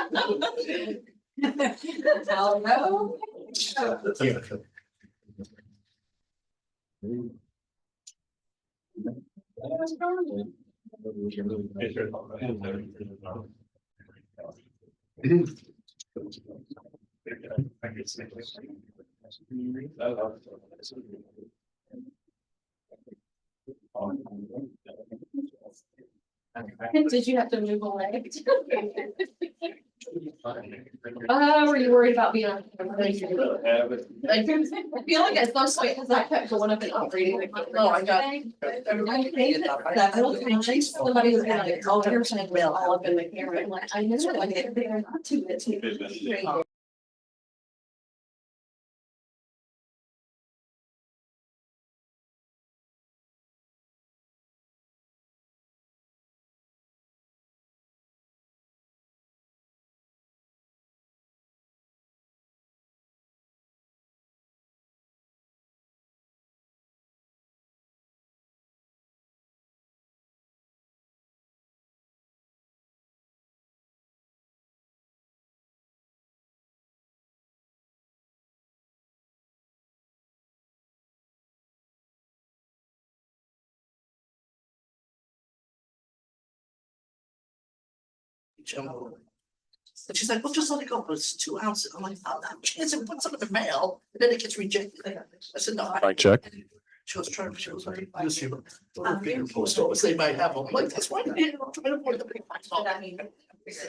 Hello. Did you have to move away? Were you worried about being on camera? I feel like at some point, because I kept going up and operating the camera. Oh, I got. Somebody was like, oh, you're saying we're all up in the camera. I'm like, I know, I get there, not to it. And she's like, well, just let it go, but it's 2 ounces. I'm like, oh, that chance it puts it in the mail, and then it gets rejected. I said, no. Mic check. She was trying, she was like, this year, bigger post office, they might have them. I'm like, that's why I'm trying to avoid the big ones.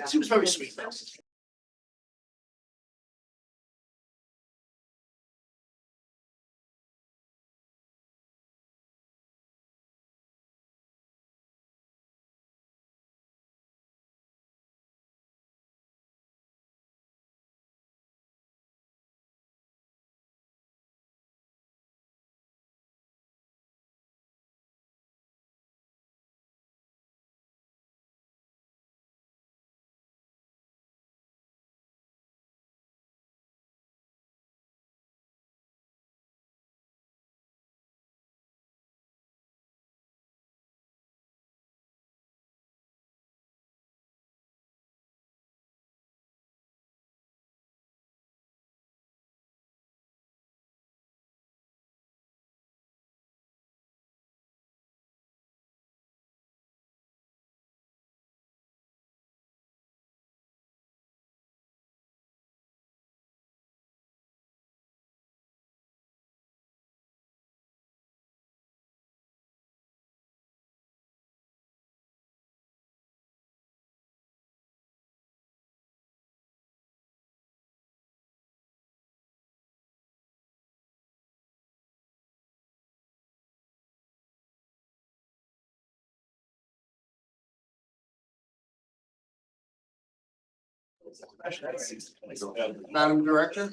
She was very sweet. Though. Madam Director.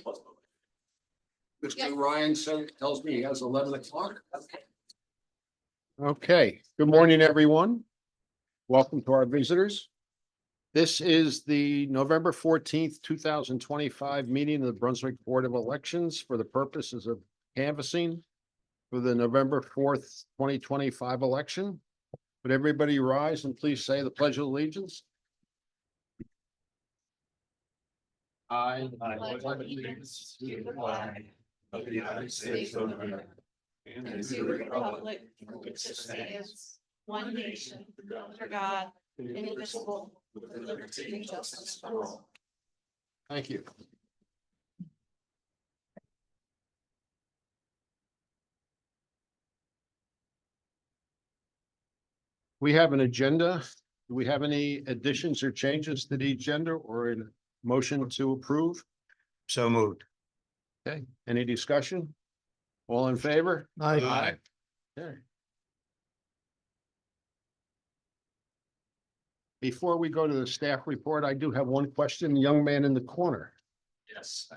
Mr. Ryan tells me he has 11 o'clock. Okay, good morning, everyone. Welcome to our visitors. This is the November 14th, 2025 meeting of the Brunswick Board of Elections for the purposes of canvassing for the November 4th, 2025 election. Would everybody rise and please say the Pledge of Allegiance? I pledge allegiance to the flag of the United States of America and to the republic for which it stands, one nation, under God, indivisible, with liberty and justice for all. Thank you. We have an agenda. Do we have any additions or changes to the agenda or a motion to approve? So moved. Okay, any discussion? All in favor? Aye. Okay. Before we go to the staff report, I do have one question, young man in the corner. Yes.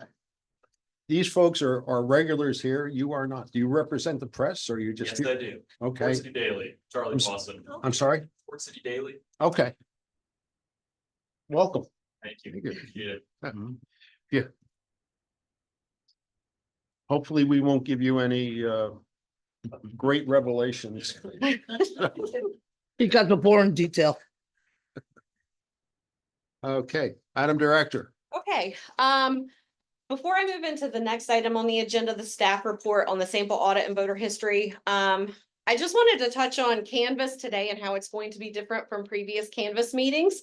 These folks are regulars here. You are not. Do you represent the press or you just? Yes, I do. Okay, Port City Daily, Charlie I'm Boston. I'm sorry. Port City Daily. Okay. Welcome. Thank you. Thank you. Appreciate it. Yeah. Hopefully, we won't give you any great revelations. He got the boring detail. Okay, Madam Director. Okay, before I move into the next item on the agenda, the staff report on the sample audit and voter history, I just wanted to touch on Canvas today and how it's going to be different from previous Canvas meetings.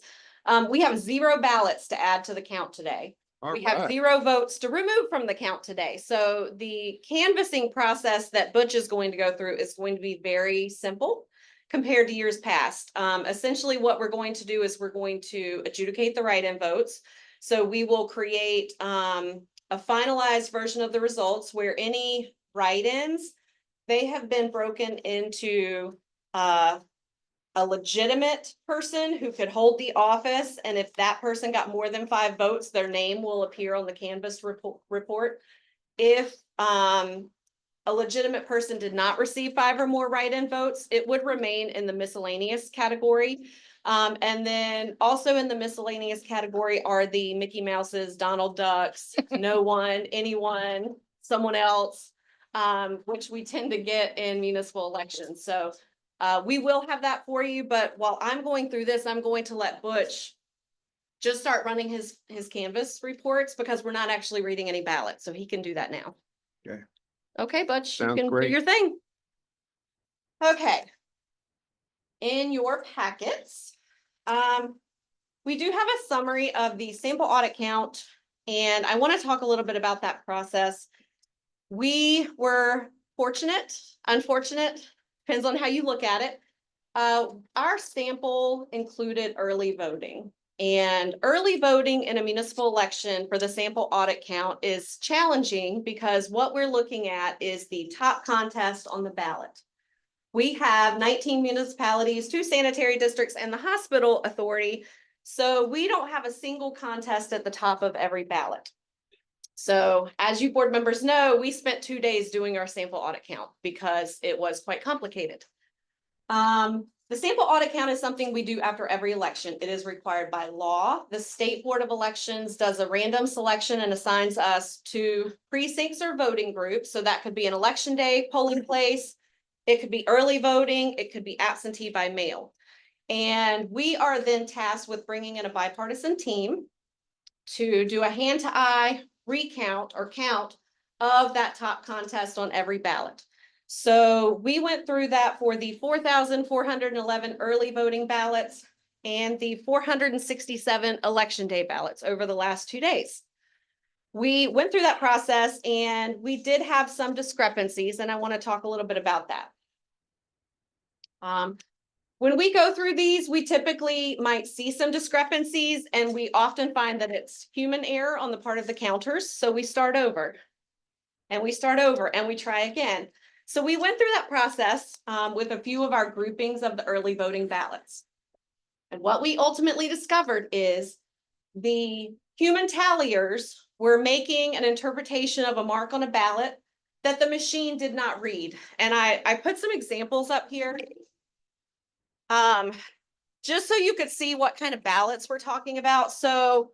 We have 0 ballots to add to the count today. We have Alright. 0 votes to remove from the count today. So the canvassing process that Butch is going to go through is going to be very simple compared to years past. Essentially what we're going to do is we're going to adjudicate the write-in votes. So we will create a finalized version of the results where any write-ins, they have been broken into a legitimate person who could hold the office. And if that person got more than 5 votes, their name will appear on the canvas report. If a legitimate person did not receive 5 or more write-in votes, it would remain in the miscellaneous category. And then also in the miscellaneous category are the Mickey Mouses, Donald Ducks, no one, anyone, someone else, which we tend to get in municipal elections. So we will have that for you, but while I'm going through this, I'm going to let Butch just start running his canvas reports because we're not actually reading any ballots, so he can do that now. Okay. Okay, Butch, you Sounds can do great. your thing. Okay. In your packets, we do have a summary of the sample audit count, and I want to talk a little bit about that process. We were fortunate, unfortunate, depends on how you look at it. Our sample included early voting. And early voting in a municipal election for the sample audit count is challenging because what we're looking at is the top contest on the ballot. We have 19 municipalities, 2 sanitary districts, and the hospital authority. So we don't have a single contest at the top of every ballot. So as you board members know, we spent 2 days doing our sample audit count because it was quite complicated. The sample audit count is something we do after every election. It is required by law. The State Board of Elections does a random selection and assigns us to precincts or voting groups. So that could be an election day polling place. It could be early voting. It could be absentee by mail. And we are then tasked with bringing in a bipartisan team to do a hand-to-eye recount or count of that top contest on every ballot. So we went through that for the 4,411 early voting ballots and the 467 election day ballots over the last 2 days. We went through that process and we did have some discrepancies, and I want to talk a little bit about that. When we go through these, we typically might see some discrepancies, and we often find that it's human error on the part of the counters. So we start over and we start over and we try again. So we went through that process with a few of our groupings of the early voting ballots. And what we ultimately discovered is the human talliers were making an interpretation of a mark on a ballot that the machine did not read. And I put some examples up here. Just so you could see what kind of ballots we're talking about. So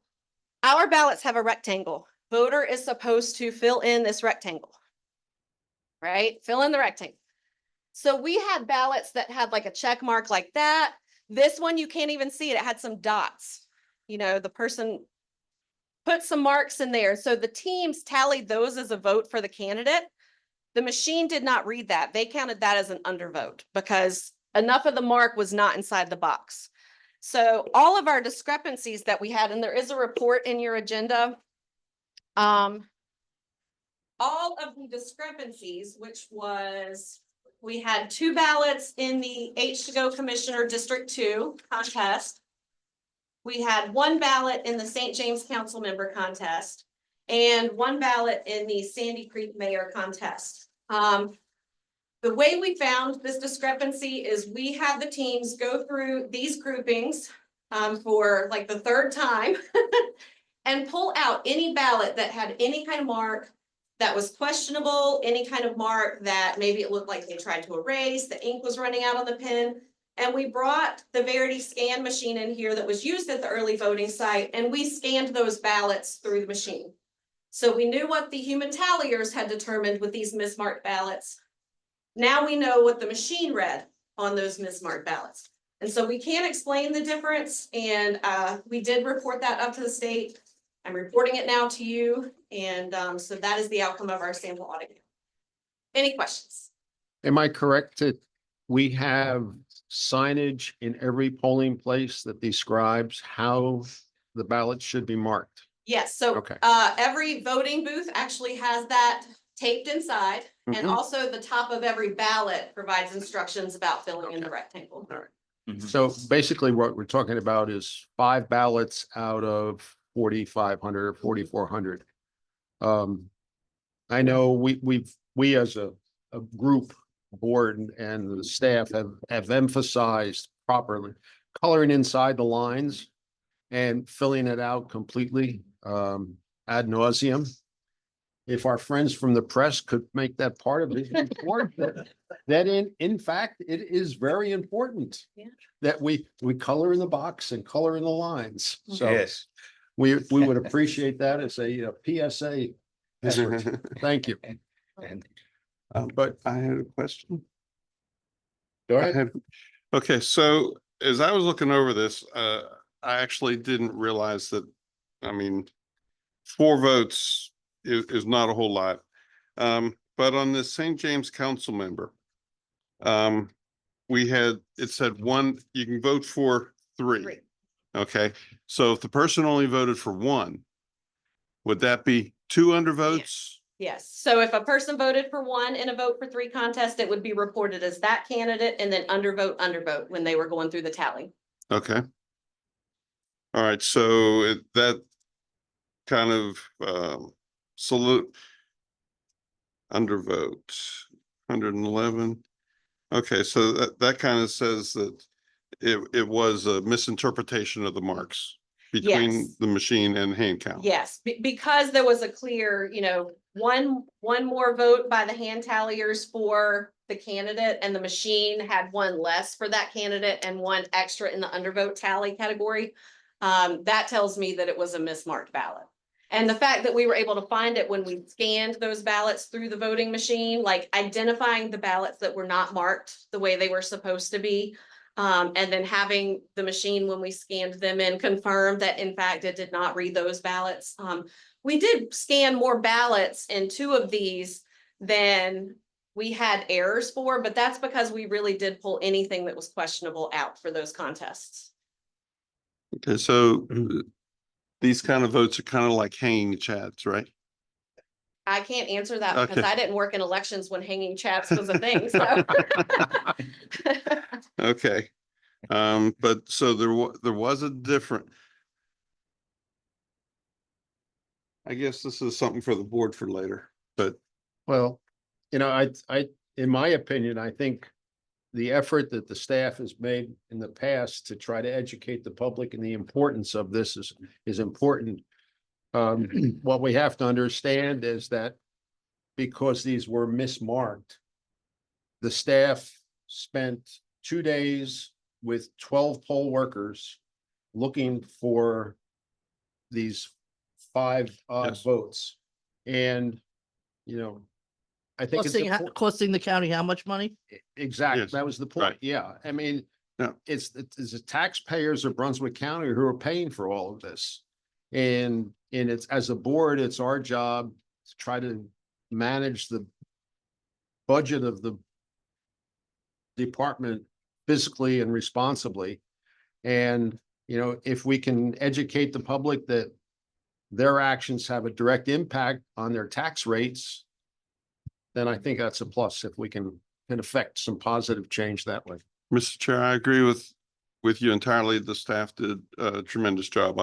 our ballots have a rectangle. Voter is supposed to fill in this rectangle, right? Fill in the rectangle. So we had ballots that had like a check mark like that. This one, you can't even see it. It had some dots. You know, the person put some marks in there. So the teams tallied those as a vote for the candidate. The machine did not read that. They counted that as an undervote because enough of the mark was not inside the box. So all of our discrepancies that we had, and there is a report in your agenda, all of the discrepancies, which was, we had 2 ballots in the H2Go Commissioner District 2 contest. We had 1 ballot in the St. James Council Member contest and 1 ballot in the Sandy Creek Mayor contest. The way we found this discrepancy is we had the teams go through these groupings for like the 3rd time and pull out any ballot that had any kind of mark that was questionable, any kind of mark that maybe it looked like they tried to erase, the ink was running out on the pen. And we brought the Verity scan machine in here that was used at the early voting site, and we scanned those ballots through the machine. So we knew what the human talliers had determined with these mismarked ballots. Now we know what the machine read on those mismarked ballots. And so we can't explain the difference, and we did report that up to the state. I'm reporting it now to you, and so that is the outcome of our sample audit. Any questions? Am I correct that we have signage in every polling place that describes how the ballots should be marked? Yes, so Okay. every voting booth actually has that taped inside, and Mhm. also the top of every ballot provides instructions about filling in the rectangle. All right. Mhm. So basically what we're talking about is 5 ballots out of 4,500 or 4,400. I know we as a group board and the staff have emphasized properly coloring inside the lines and filling it out completely, ad nauseum. If our friends from the press could make that part of the report, that in fact, it is very important. Yeah. That we color in the box and color in the lines. So Yes. we would appreciate that as a PSA effort. Thank you. And But I had a question. go I ahead. had, okay, so as I was looking over this, I actually didn't realize that, I mean, 4 votes is not a whole lot. But on this St. James council member, it said one, you can vote for 3. Three. Okay, so if the person only voted for 1, would that be 2 undervotes? Yes, so if a person voted for 1 in a vote for 3 contest, it would be reported as that candidate and then undervote when they were going through the tally. Okay. All right, so that kind of salute undervote 111. Okay, so that kind of says that it was a misinterpretation of the marks between Yes. the machine and hand count. Yes, because there was a clear, one more vote by the hand talliers for the candidate, and the machine had 1 less for that candidate and 1 extra in the undervote tally category. That tells me that it was a mismarked ballot. And the fact that we were able to find it when we scanned those ballots through the voting machine, like identifying the ballots that were not marked the way they were supposed to be. And then having the machine, when we scanned them in, confirm that in fact it did not read those ballots. We did scan more ballots in 2 of these than we had errors for, but that's because we really did pull anything that was questionable out for those contests. Okay, so these kind of votes are kind of like hanging chads, right? I can't answer that because Okay. I didn't work in elections when hanging chads was a thing, so. Okay, but so there was a different. I guess this is something for the board for later, but Well, in my opinion, I think the effort that the staff has made in the past to try to educate the public and the importance of this is important. What we have to understand is that because these were mismarked, the staff spent 2 days with 12 poll workers looking for these 5 odd Yes. votes. And, I think it's important. Costing the county how much money? Exactly, Yes, that was the point, right. yeah, I mean. Yeah. It's the taxpayers of Brunswick County who are paying for all of this. And it's, as a board, it's our job to try to manage the budget of the department fiscally and responsibly. And, if we can educate the public that their actions have a direct impact on their tax rates, then I think that's a plus if we can affect some positive change that way. Mr. Chair, I agree with you entirely. The staff did a tremendous job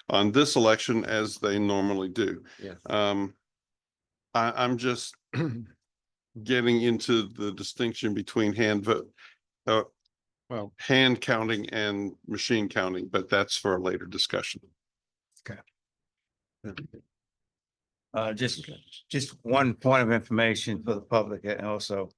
on this election, as they normally do. Yeah. I'm just getting into the distinction between hand counting and machine counting, but that's for a later discussion. Just one point of information for the public and also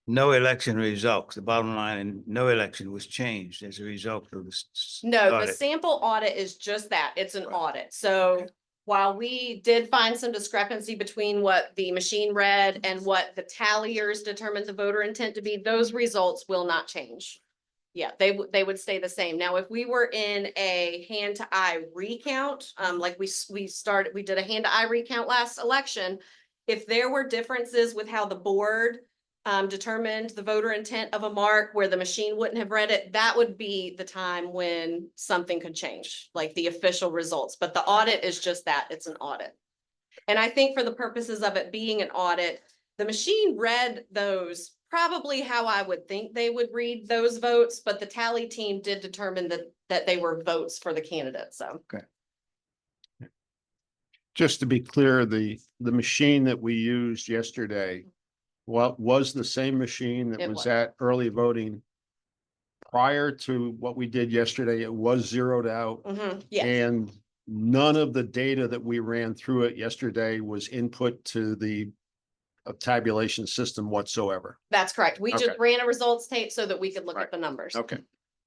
no election results. The bottom line, and no election was changed as a result of this. No, the audit. sample audit is just that. It's an audit. So while we did find some discrepancy between what the machine read and what the talliers determined the voter intent to be, those results will not change. Yeah, they would stay the same. Now, if we were in a hand to eye recount, like we did a hand to eye recount last election. If there were differences with how the board determined the voter intent of a mark where the machine wouldn't have read it, that would be the time when something could change, like the official results. But the audit is just that, it's an audit. And I think for the purposes of it being an audit, the machine read those probably how I would think they would read those votes, but the tally team did determine that they were votes for the candidate, so. Just to be clear, the machine that we used yesterday, what was the same machine that It was was. at early voting prior to what we did yesterday? It was zeroed out. Yes, And none of the data that we ran through it yesterday was input to the tabulation system whatsoever. that's correct. We just Okay. ran a results tape so that we could look Right. at the numbers. Okay.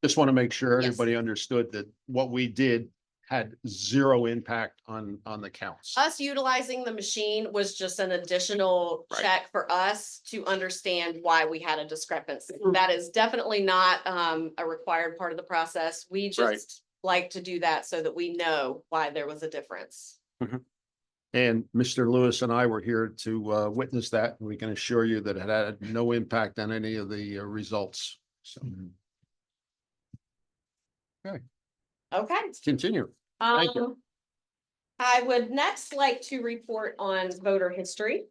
Just want to make sure Yes. everybody understood that what we did had zero impact on the counts. Us utilizing the machine was just an additional Right. check for us to understand why we had a discrepancy. Mm. That is definitely not a required part of the process. We Right. just like to do that so that we know why there was a difference. And Mr. Lewis and I were here to witness that. We can assure you that it had no impact on any of the results. So Okay. continue. Thank you. I would next like to report on voter history.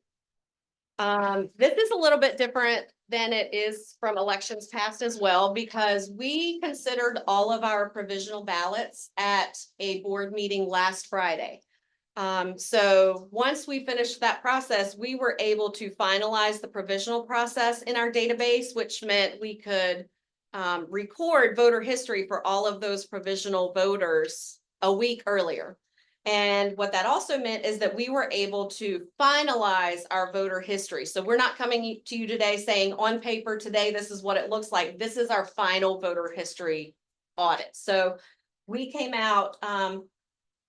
This is a little bit different than it is from elections past as well, because we considered all of our provisional ballots at a board meeting last Friday. So once we finished that process, we were able to finalize the provisional process in our database, which meant we could record voter history for all of those provisional voters a week earlier. And what that also meant is that we were able to finalize our voter history. So we're not coming to you today saying on paper today, this is what it looks like. This is our final voter history audit. So we came out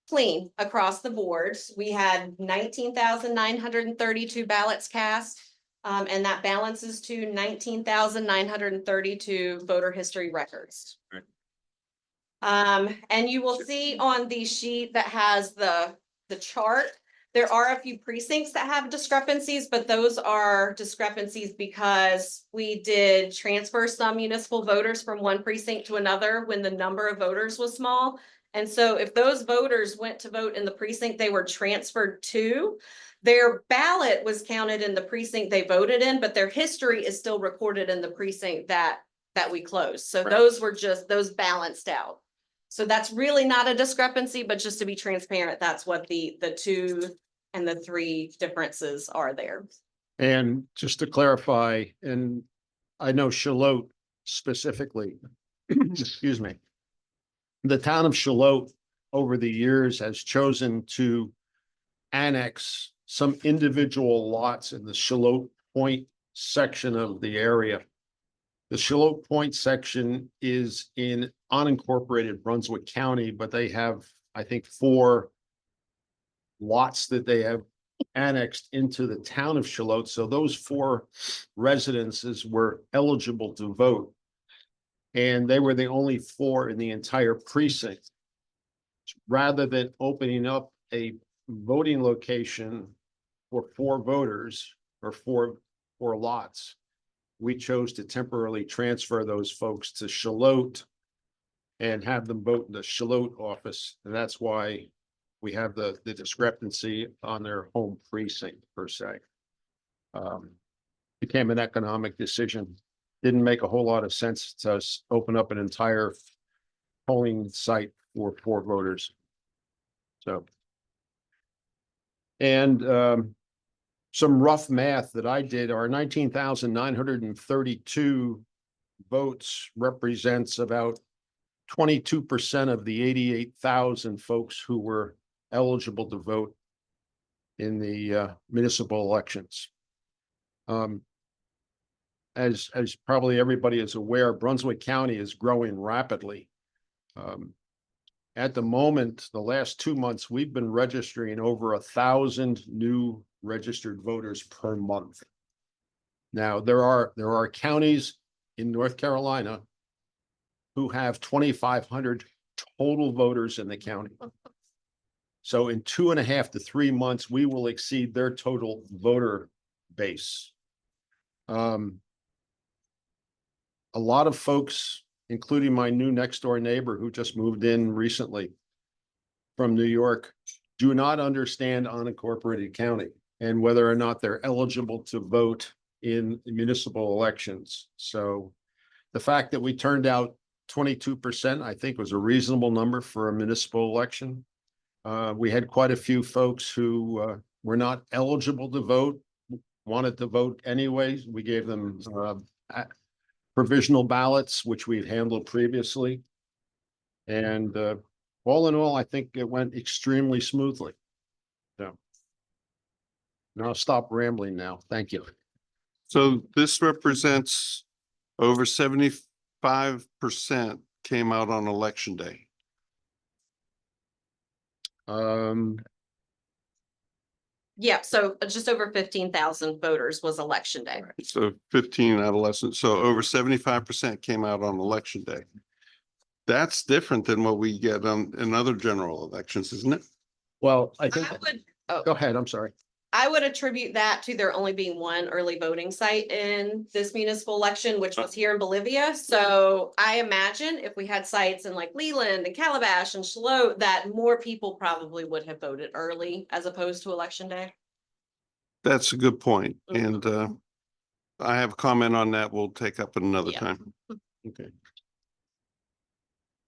clean across the boards. We had 19,932 ballots cast. And that balances to 19,932 voter history records. Right. And you will see on the sheet that has the chart, there are a few precincts that have discrepancies, but those are discrepancies because we did transfer some municipal voters from one precinct to another when the number of voters was small. And so if those voters went to vote in the precinct they were transferred to, their ballot was counted in the precinct they voted in, but their history is still recorded in the precinct that we closed. So Right. those balanced out. So that's really not a discrepancy, but just to be transparent, that's what the 2 and the 3 differences are there. And just to clarify, and I know Shalot specifically, excuse me. The town of Shalot over the years has chosen to annex some individual lots in the Shalot Point section of the area. The Shalot Point section is in unincorporated Brunswick County, but they have, I think, 4 lots that they have annexed into the town of Shalot. So those 4 residences were eligible to vote. And they were the only 4 in the entire precinct. Rather than opening up a voting location for 4 voters or 4 lots, we chose to temporarily transfer those folks to Shalot and have them vote in the Shalot office. And that's why we have the discrepancy on their home precinct per se. Became an economic decision. Didn't make a whole lot of sense to us open up an entire polling site for 4 voters. So. And some rough math that I did, our 19,932 votes represents about 22% of the 88,000 folks who were eligible to vote in the municipal elections. As probably everybody is aware, Brunswick County is growing rapidly. At the moment, the last 2 months, we've been registering over 1,000 new registered voters per month. Now, there are counties in North Carolina who have 2,500 total voters in the county. So in 2.5 to 3 months, we will exceed their total voter base. A lot of folks, including my new next door neighbor who just moved in recently from New York, do not understand unincorporated county and whether or not they're eligible to vote in municipal elections. So the fact that we turned out 22%, I think, was a reasonable number for a municipal election. We had quite a few folks who were not eligible to vote, wanted to vote anyways. We gave them provisional ballots, which we've handled previously. And all in all, I think it went extremely smoothly. So now I'll stop rambling now. Thank you. So this represents over 75% came out on election day. Yeah, so just over 15,000 voters was election day. So 15 adolescents, so over 75% came out on election day. That's different than what we get in other general elections, isn't it? Well, I think, Oh, go ahead, I'm sorry. I would attribute that to there only being one early voting site in this municipal election, which was here in Bolivia. So I imagine if we had sites in like Leland and Calabash and Charlotte, that more people probably would have voted early as opposed to election day. That's a good point. Mhm. And I have a comment on that. We'll take up another Yeah. time. Okay.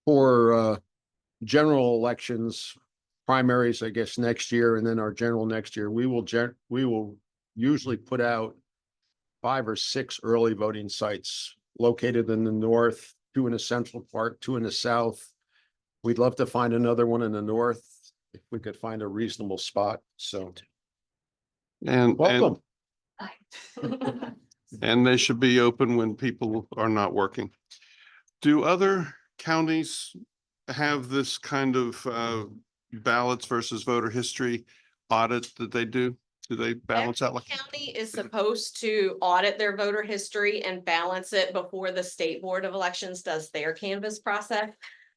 For general elections, primaries, I guess, next year, and then our general next year, we will usually put out 5 or 6 early voting sites located in the north, 2 in the central part, 2 in the south. We'd love to find another one in the north if we could find a reasonable spot. So welcome. And they should be open when people are not working. Do other counties have this kind of ballots versus voter history audit that they do? Do they balance out like? County is supposed to audit their voter history and balance it before the State Board of Elections does their canvas process.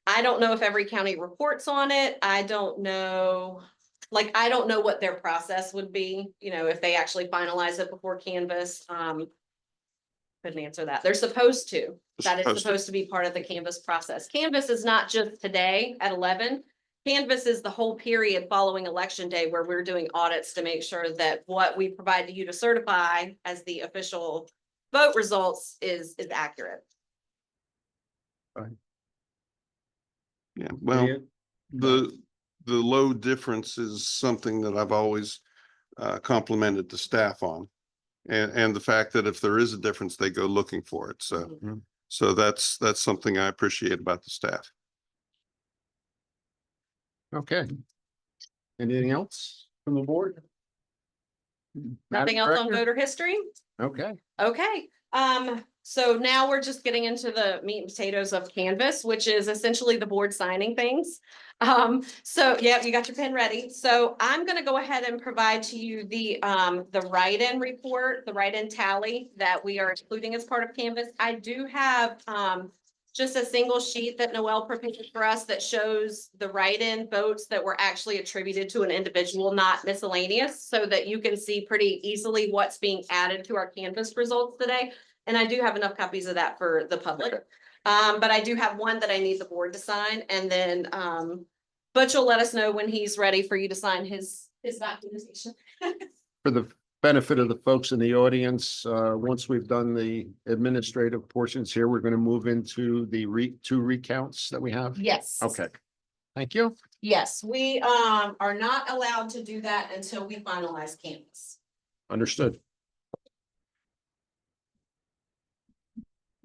I don't know if every county reports on it. I don't know. Like, I don't know what their process would be, you know, if they actually finalize it before canvas. Couldn't answer that. They're supposed to. That is supposed to be part of the canvas process. Canvas is not just today at 11. Canvas is the whole period following election day where we're doing audits to make sure that what we provide to you to certify as the official vote results is accurate. Yeah, well, the low difference is something that I've always complimented the staff on. And the fact that if there is a difference, they go looking for it. So, so that's something I appreciate about the staff. Okay. Anything else from the board? Nothing else on voter history? Okay. Okay, so now we're just getting into the meat and potatoes of canvas, which is essentially the board signing things. So yeah, you got your pen ready. So I'm gonna go ahead and provide to you the write-in report, the write-in tally that we are including as part of Canvas. I do have just a single sheet that Noel prepared for us that shows the write-in votes that were actually attributed to an individual, not miscellaneous, so that you can see pretty easily what's being added to our Canvas results today. And I do have enough copies of that for the public. But I do have one that I need the board to sign, and then Butch will let us know when he's ready for you to sign his documentation. For the benefit of the folks in the audience, once we've done the administrative portions here, we're going to move into the 2 recounts that we have. Yes. Okay. Thank you. Yes, we are not allowed to do that until we finalize Canvas. Understood.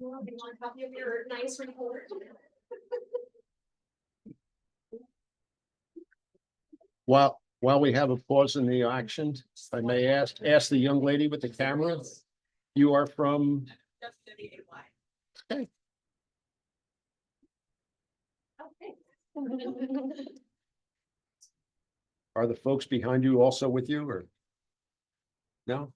You want a copy of your nice report? While we have a pause in the action, if I may ask the young lady with the camera, you are from? Okay. Are the folks behind you also with you, or? No?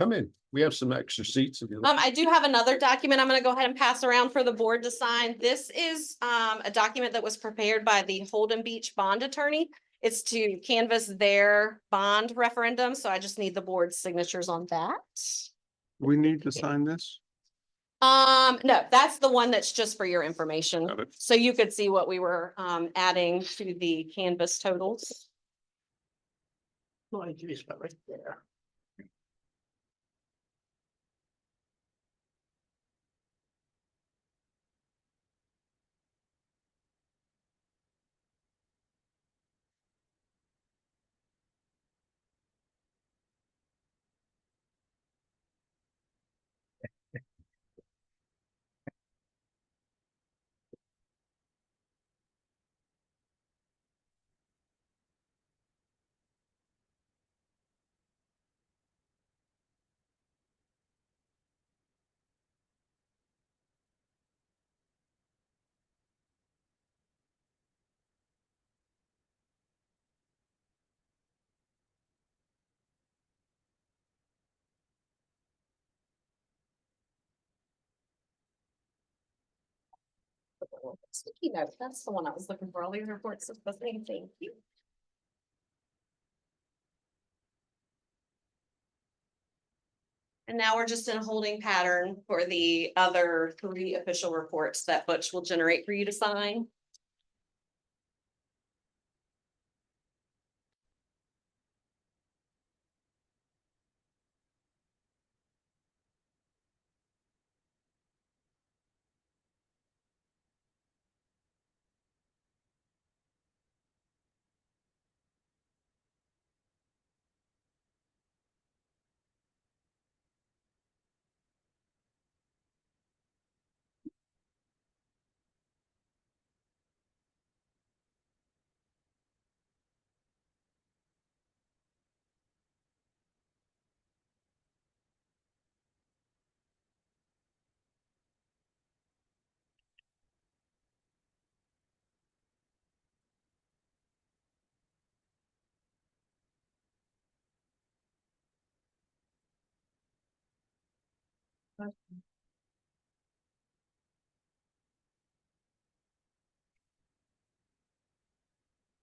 come in. We have some extra seats. If you I do have another document I'm gonna go ahead and pass around for the board to sign. This is a document that was prepared by the Holden Beach bond attorney. It's to canvass their bond referendum, so I just need the board's signatures on that. We need to sign this? No, that's the one that's just for your information. Got it. So you could see what we were adding to the canvas totals. My geez, about right there. Sticky note, that's the one I was looking for. All these reports of the same thing. And now we're just in a holding pattern for the other 3 official reports that Butch will generate for you to sign.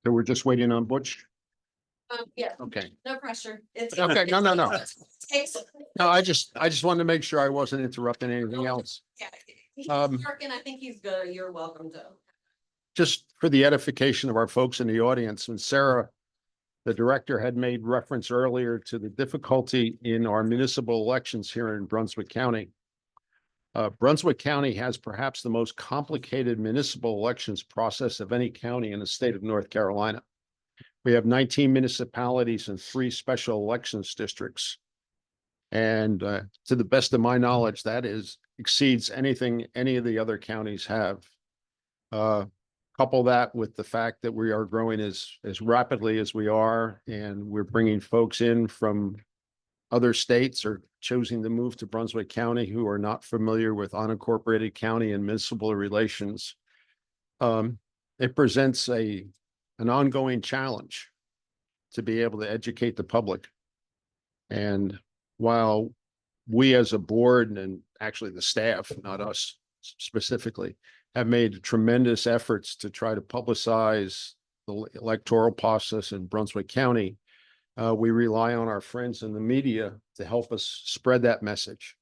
So we're just waiting on Butch. Yeah, Okay. no pressure. It's Okay, no. Takes, No, I just wanted to make sure I wasn't interrupting anything else. yeah, he's Um, working. I think he's good. You're welcome to. Just for the edification of our folks in the audience, when Sarah, the director, had made reference earlier to the difficulty in our municipal elections here in Brunswick County. Brunswick County has perhaps the most complicated municipal elections process of any county in the state of North Carolina. We have 19 municipalities and 3 special elections districts. And to the best of my knowledge, that exceeds anything any of the other counties have. Couple that with the fact that we are growing as rapidly as we are, and we're bringing folks in from other states or choosing to move to Brunswick County who are not familiar with unincorporated county and municipal relations. It presents an ongoing challenge to be able to educate the public. And while we as a board, and actually the staff, not us specifically, have made tremendous efforts to try to publicize the electoral process in Brunswick County, we rely on our friends in the media to help us spread that message.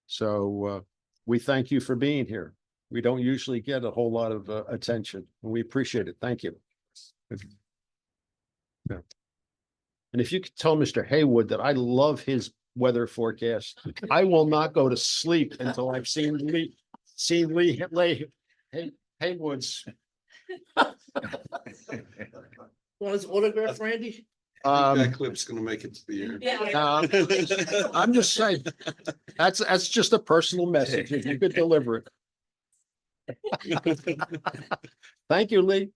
So we thank you for being here. We don't usually get a whole lot of attention, and we appreciate it. Thank you. Yeah. And if you could tell Mr. Haywood that I love his weather forecast, I will not go to sleep until I've seen Haywood's. Want his autograph, Randy? That clip's gonna make it to the air. Yeah. I'm just saying, that's just a personal message. If you could deliver it. Thank you, Lee.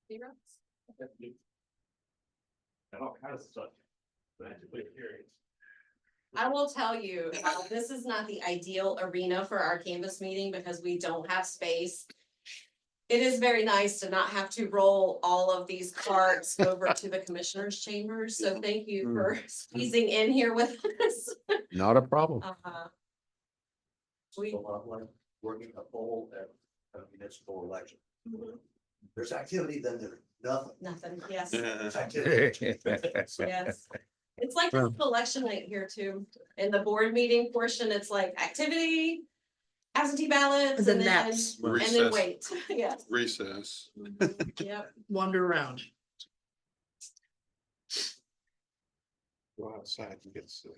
And all kinds of stuff. Magically hearings. I will tell you, this is not the ideal arena for our canvas meeting because we don't have space. It is very nice to not have to roll all of these carts over to the commissioners' chambers, so thank you for squeezing in here with us. Not a problem. We, A lot like working a poll at a municipal election. There's activity, then there's nothing. nothing, yes, There's activity. yes. It's like this election night here too. In the board meeting portion, it's like activity, absentee ballots, And then and then, naps. and then Recess. wait, yes. Recess. Yep. Wander around. Go outside and get sick.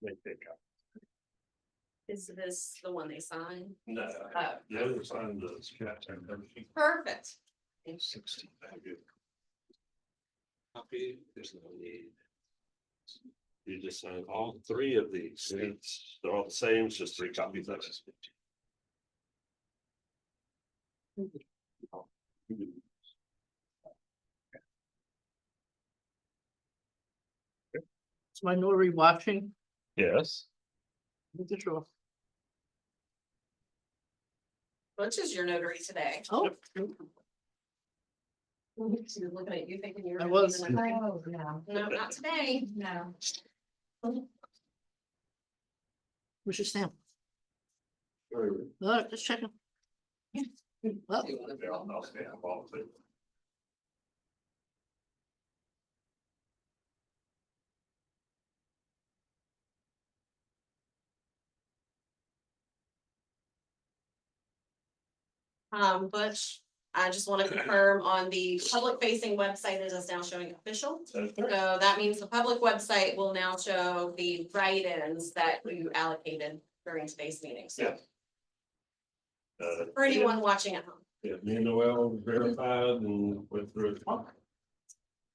Make that copy. Is this the one they signed? No, Oh, the other side of the chapter. perfect. 60. Copy, there's no need. You just sign all three of these, they're all the same, it's just 3 copies of it. Is my notary watching? Yes. Which is your notary today? Oh. She was looking at you thinking you were. I gonna be was. the notary. Oh, yeah. No, not today. No. Where's your stamp? Look, just checking. Well, I'll stamp all of it. Butch, I just want to confirm on the public facing website, it is now showing official. So that means the public website will now show the write-ins that you allocated during today's meeting. So for anyone watching at home. Yeah, me and Noel verified and went through it.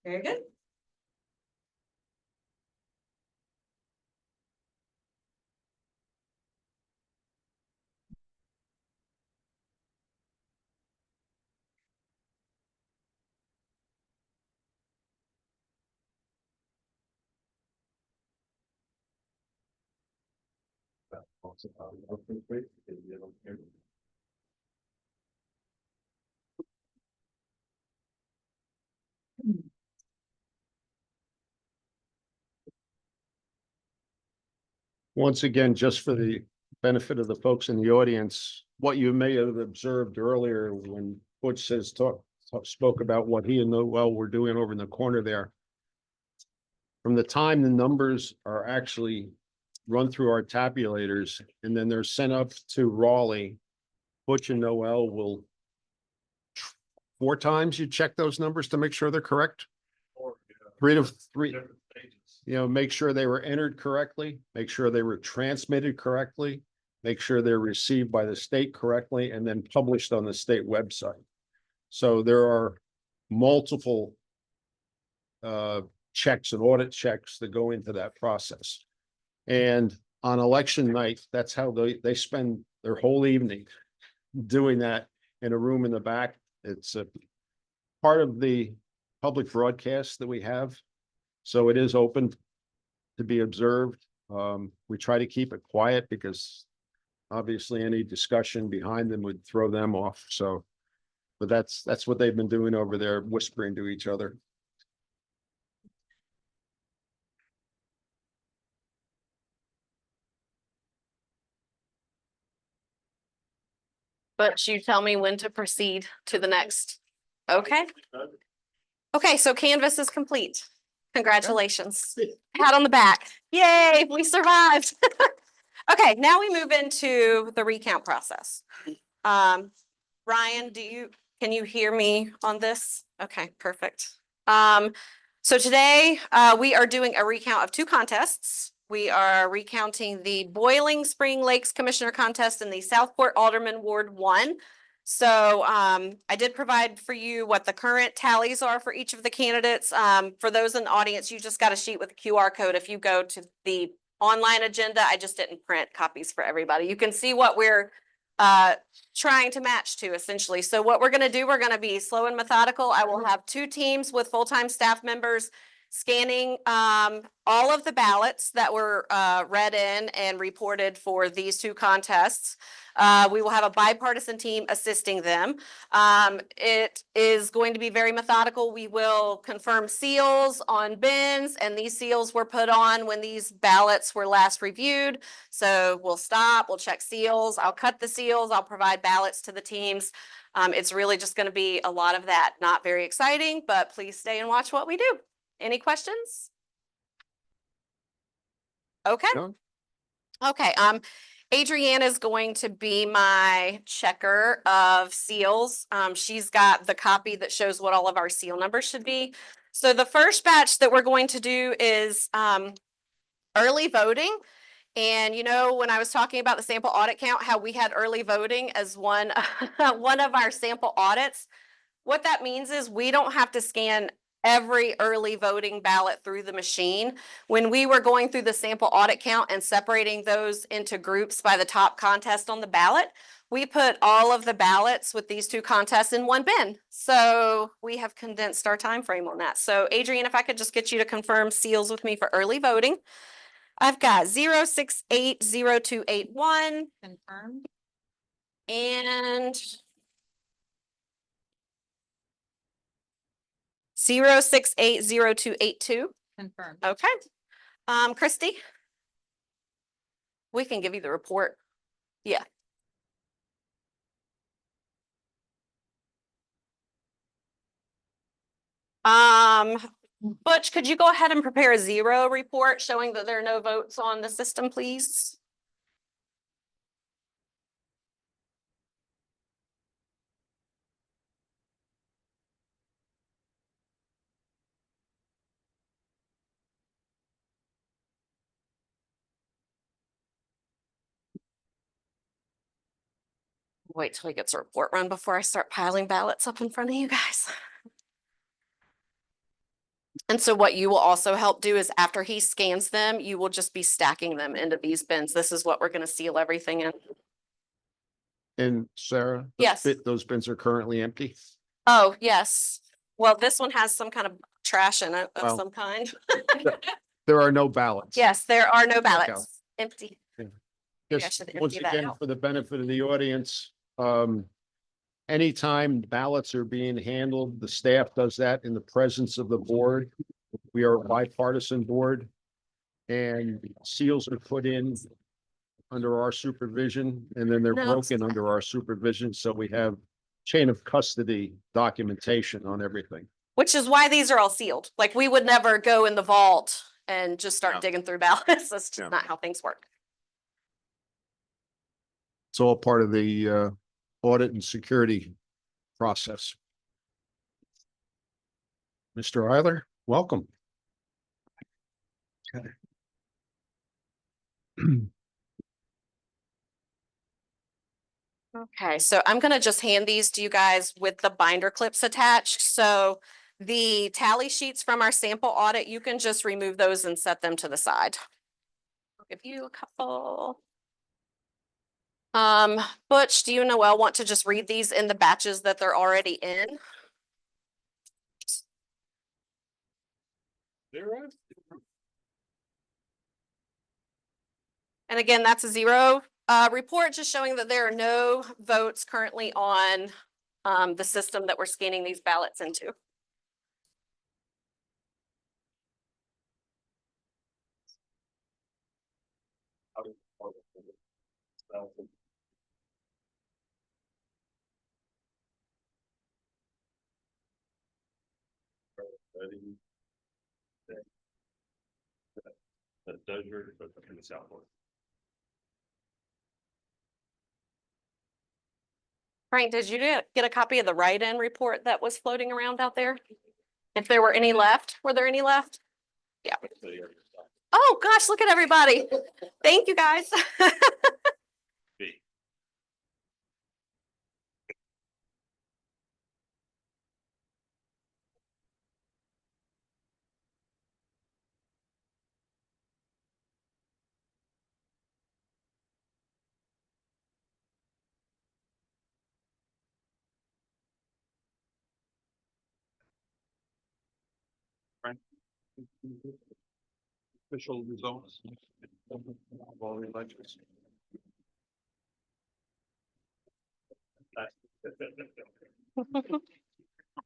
Very good. Once again, just for the benefit of the folks in the audience, what you may have observed earlier when Butch spoke about what he and Noel were doing over in the corner there. From the time the numbers are actually run through our tabulators and then they're sent up to Raleigh, Butch and Noel will 4 times you check those numbers to make sure they're correct. 3 to 3. Different pages. Make sure they were entered correctly, make sure they were transmitted correctly, make sure they're received by the state correctly, and then published on the state website. So there are multiple checks and audit checks that go into that process. And on election night, that's how they spend their whole evening doing that in a room in the back. It's a part of the public broadcast that we have. So it is open to be observed. We try to keep it quiet because obviously any discussion behind them would throw them off. So, but that's what they've been doing over there, whispering to each other. But you tell me when to proceed to the next. Okay. Okay, so Canvas is complete. Congratulations. Pat on the back. Yay, we survived. Okay, now we move into the recount process. Ryan, can you hear me on this? Okay, perfect. So today, we are doing a recount of 2 contests. We are recounting the Boiling Spring Lakes Commissioner Contest in the Southport Alderman Ward 1. So I did provide for you what the current tallies are for each of the candidates. For those in the audience, you just got a sheet with a QR code. If you go to the online agenda, I just didn't print copies for everybody. You can see what we're trying to match to essentially. So what we're going to do, we're going to be slow and methodical. I will have 2 teams with full-time staff members scanning all of the ballots that were read in and reported for these 2 contests. We will have a bipartisan team assisting them. It is going to be very methodical. We will confirm seals on bins, and these seals were put on when these ballots were last reviewed. So we'll stop, we'll check seals, I'll cut the seals, I'll provide ballots to the teams. It's really just going to be a lot of that. Not very exciting, but please stay and watch what we do. Any questions? Okay. No? Okay. Adrienne is going to be my checker of seals. She's got the copy that shows what all of our seal numbers should be. So the first batch that we're going to do is early voting. And you know, when I was talking about the sample audit count, how we had early voting as one of our sample audits, what that means is we don't have to scan every early voting ballot through the machine. When we were going through the sample audit count and separating those into groups by the top contest on the ballot, we put all of the ballots with these 2 contests in one bin. So we have condensed our time frame on that. So Adrienne, if I could just get you to confirm seals with me for early voting. I've got 0680281 confirmed. And 0680282 confirmed. Okay. Christy, we can give you the report. Yeah. Butch, could you go ahead and prepare a 0 report showing that there are no votes on the system, please? Wait till he gets a report run before I start piling ballots up in front of you guys. And so what you will also help do is after he scans them, you will just be stacking them into these bins. This is what we're going to seal everything in. And Sarah? those Yes. Those bins are currently empty? Oh, yes. Well, this one has some kind of trash in it of Wow. some kind. There are no ballots. Yes, there are no out. ballots. Empty. I Just should once empty that again, out. for the benefit of the audience, anytime ballots are being handled, the staff does that in the presence of the board. We are a bipartisan board. And seals are put in under our supervision, and then they're No. broken under our supervision. So we have chain of custody documentation on everything. Which is why these are all sealed. Like we would never go in the vault and just start No. digging through ballots. That's just No. not how things work. It's all part of the audit and security process. Mr. Eiler, welcome. Okay, so I'm gonna just hand these to you guys with the binder clips attached. So the tally sheets from our sample audit, you can just remove those and set them to the side. I'll give you a couple. Butch, do you and Noel want to just read these in the batches that they're already in? And again, that's a zero report, just showing that there are no votes currently on the system that we're scanning these ballots into. The Dozier, but in the Southport. Frank, did you get a copy of the write-in report that was floating around out there? If there were any left, were there any left? Yeah. Oh, gosh, look at everybody. Thank you, guys. B. Official results. of all the elections.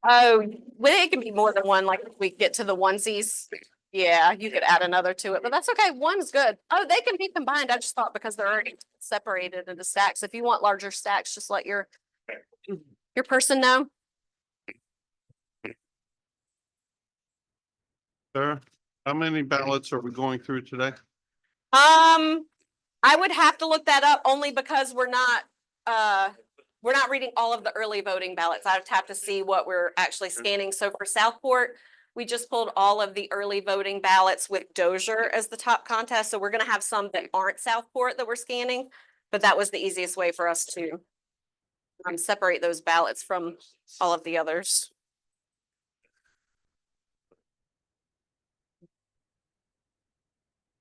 Oh, well, it can be more than one, like if we get to the onesies. Yeah, you could add another to it, but that's okay. One's good. Oh, they can be combined. I just thought because they're already separated into stacks. If you want larger stacks, just let your person know. Sir, how many ballots are we going through today? I would have to look that up only because we're not reading all of the early voting ballots. I'd have to see what we're actually scanning. So for Southport, we just pulled all of the early voting ballots with Dozier as the top contest. So we're gonna have some that aren't Southport that we're scanning, but that was the easiest way for us to separate those ballots from all of the others.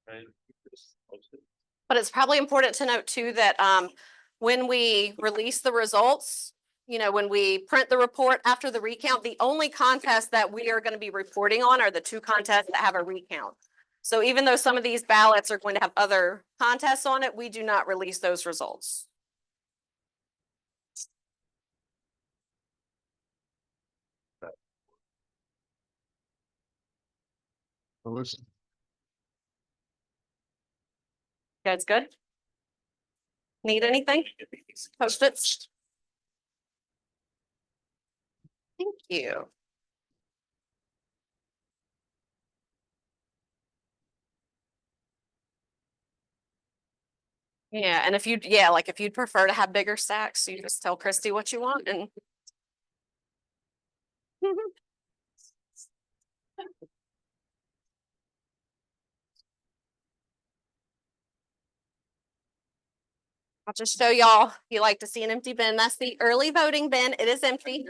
Right. But it's probably important to note too that when we release the results, you know, when we print the report after the recount, the only contests that we are going to be reporting on are the 2 contests that have a recount. So even though some of these ballots are going to have other contests on it, we do not release those results. Melissa? Guys, good? Need anything? Post-its? Thank you. Yeah, and if you'd prefer to have bigger stacks, you just tell Christy what you want and I'll just show y'all. If you like to see an empty bin, that's the early voting bin. It is empty.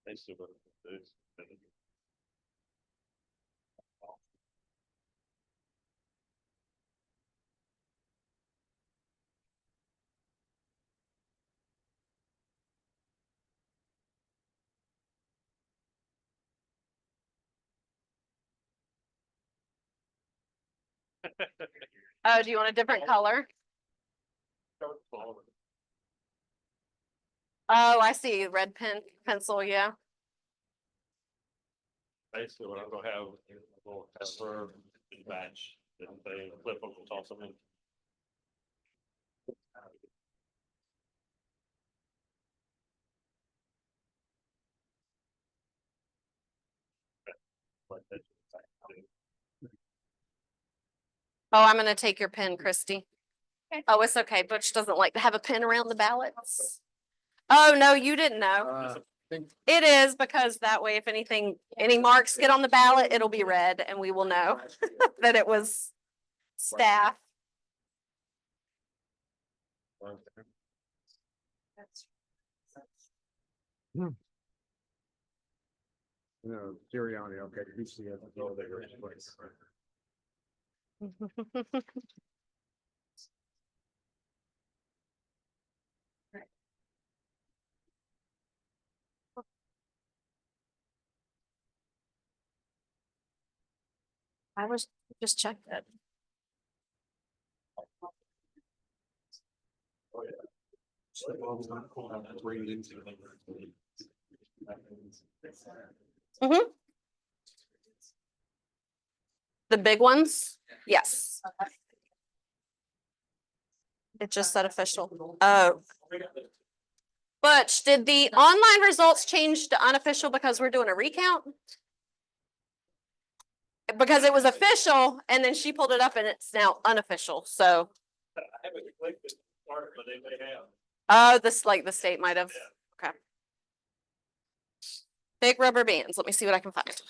They still got it. Oh, do you want a different color? Oh, I see. Red pencil, yeah. Basically, what I'm gonna have, a little cover, batch, and they flip them and toss them in. Like that. Oh, I'm gonna take your pen, Christy. Oh, it's okay. Butch doesn't like to have a pen around the ballots. Oh, no, you didn't know. It is because that way, if any marks get on the ballot, it'll be red and we will know that it was staff. No, Sirianni, okay. He's the other. I was just checked it. Mhm. The big ones, yes. It just said official. Oh. Butch, did the online results change to unofficial because we're doing a recount? Because it was official and then she pulled it up and it's now unofficial, so. I haven't clicked this part, but they may have. Oh, this like the state might have. Okay. Big rubber bands. Let me see what I can find.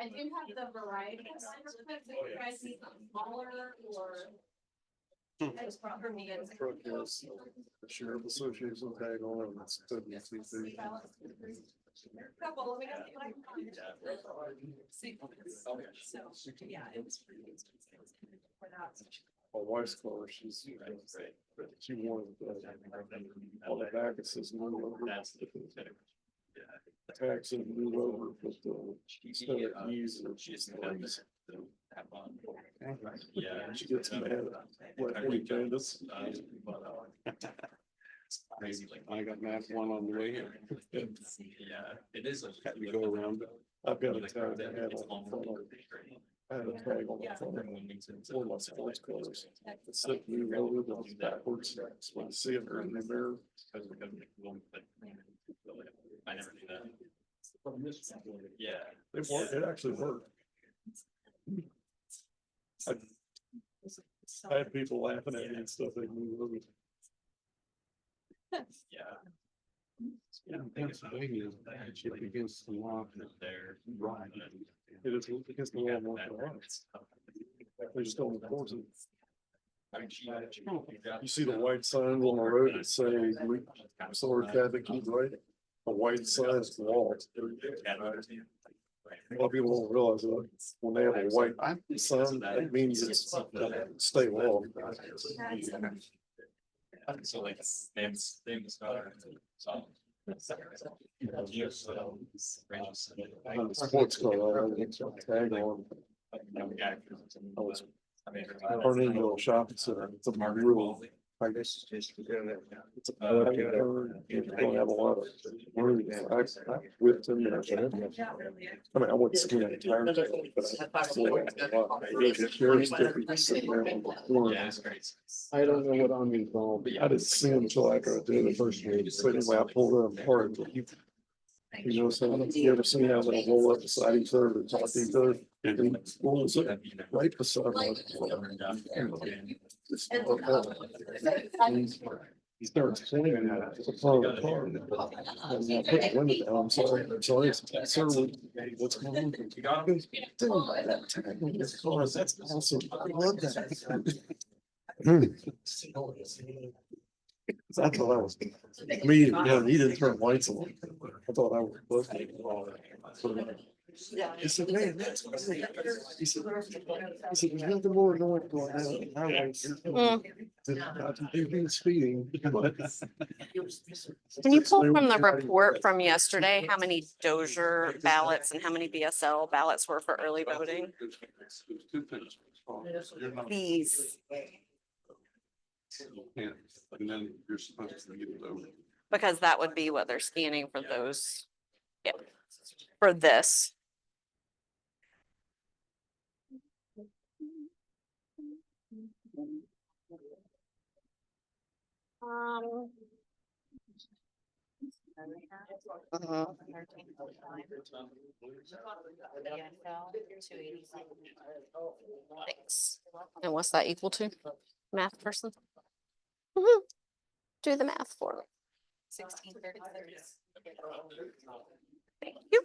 I do have the variety of signs, but you guys need them smaller or. I just brought her me in. The Sheriff Association tag on it. It's WCC. Couple, let me know what I can find. See. So, yeah, it's pretty expensive. For that. My wife's car, she wanted, on the back, it says no over. Tax and move over, but, instead of ease, she's threes. Yeah. She gets mad, like, we bandits. I got math one on the way here. Yeah, it is. Had to go around. I've got a tag that had on the front of it. I had a tag on the front of one of my sports cars. It said move over, but it's backwards. So when I see it in the mirror. I never knew that. Yeah. It worked, it actually worked. I had people laughing at me and stuff, they move over. Yeah. In Pennsylvania, actually against the law. There. Right. It is against the law more than once. They just don't enforce it. You see the white signs on the road that say, Solar Catholic, keep right? A white sign is the law. A lot of people don't realize that when they have a white sign, that means it's state law. So like, names, so. Sports car, I think tag on. I was turning into a shopping center. It's a real, I guess. It's a, I don't have a lot of. I whipped in there. I mean, I wouldn't skin it entirely, but I still have a lot. Carrots that we just sitting there on the corner. I don't know what I'm involved. I didn't see him until after I did the first one. So anyway, I pulled them apart. You know, so you ever seen how they roll up beside each other and talk to each other? And rolls up right beside my. He starts pointing at the front of the car. And I put the window down. I'm sorry, sir, what's going on? He goes, dude, that tag on this car, that's awesome. I love that. I thought that was, me, yeah, he didn't turn lights on. I thought that was. He said, man, that's. He said, there's nothing more going on. You've been speeding. Can you pull from the report from yesterday, how many Dozier ballots and how many BSL ballots were for early voting? These, And then you're supposed to get it over. because that would be what they're scanning for those. Yeah, for this. Um. mhm. Thanks. And what's that equal to? Math person? Mhm. Do the math for me. 1636. Thank you.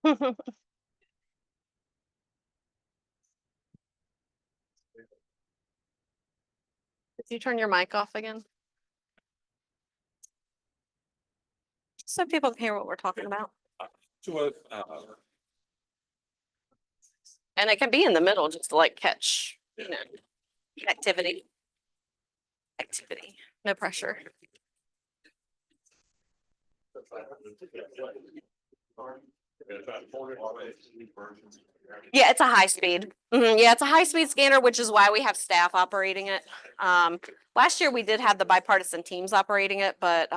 Did you turn your mic off again? So people can hear what we're talking about. And it can be in the middle just to like catch, activity. Activity, no pressure. Yeah, it's a high speed. Yeah, it's a high speed scanner, which is why we have staff operating it. Last year we did have the bipartisan teams operating it, but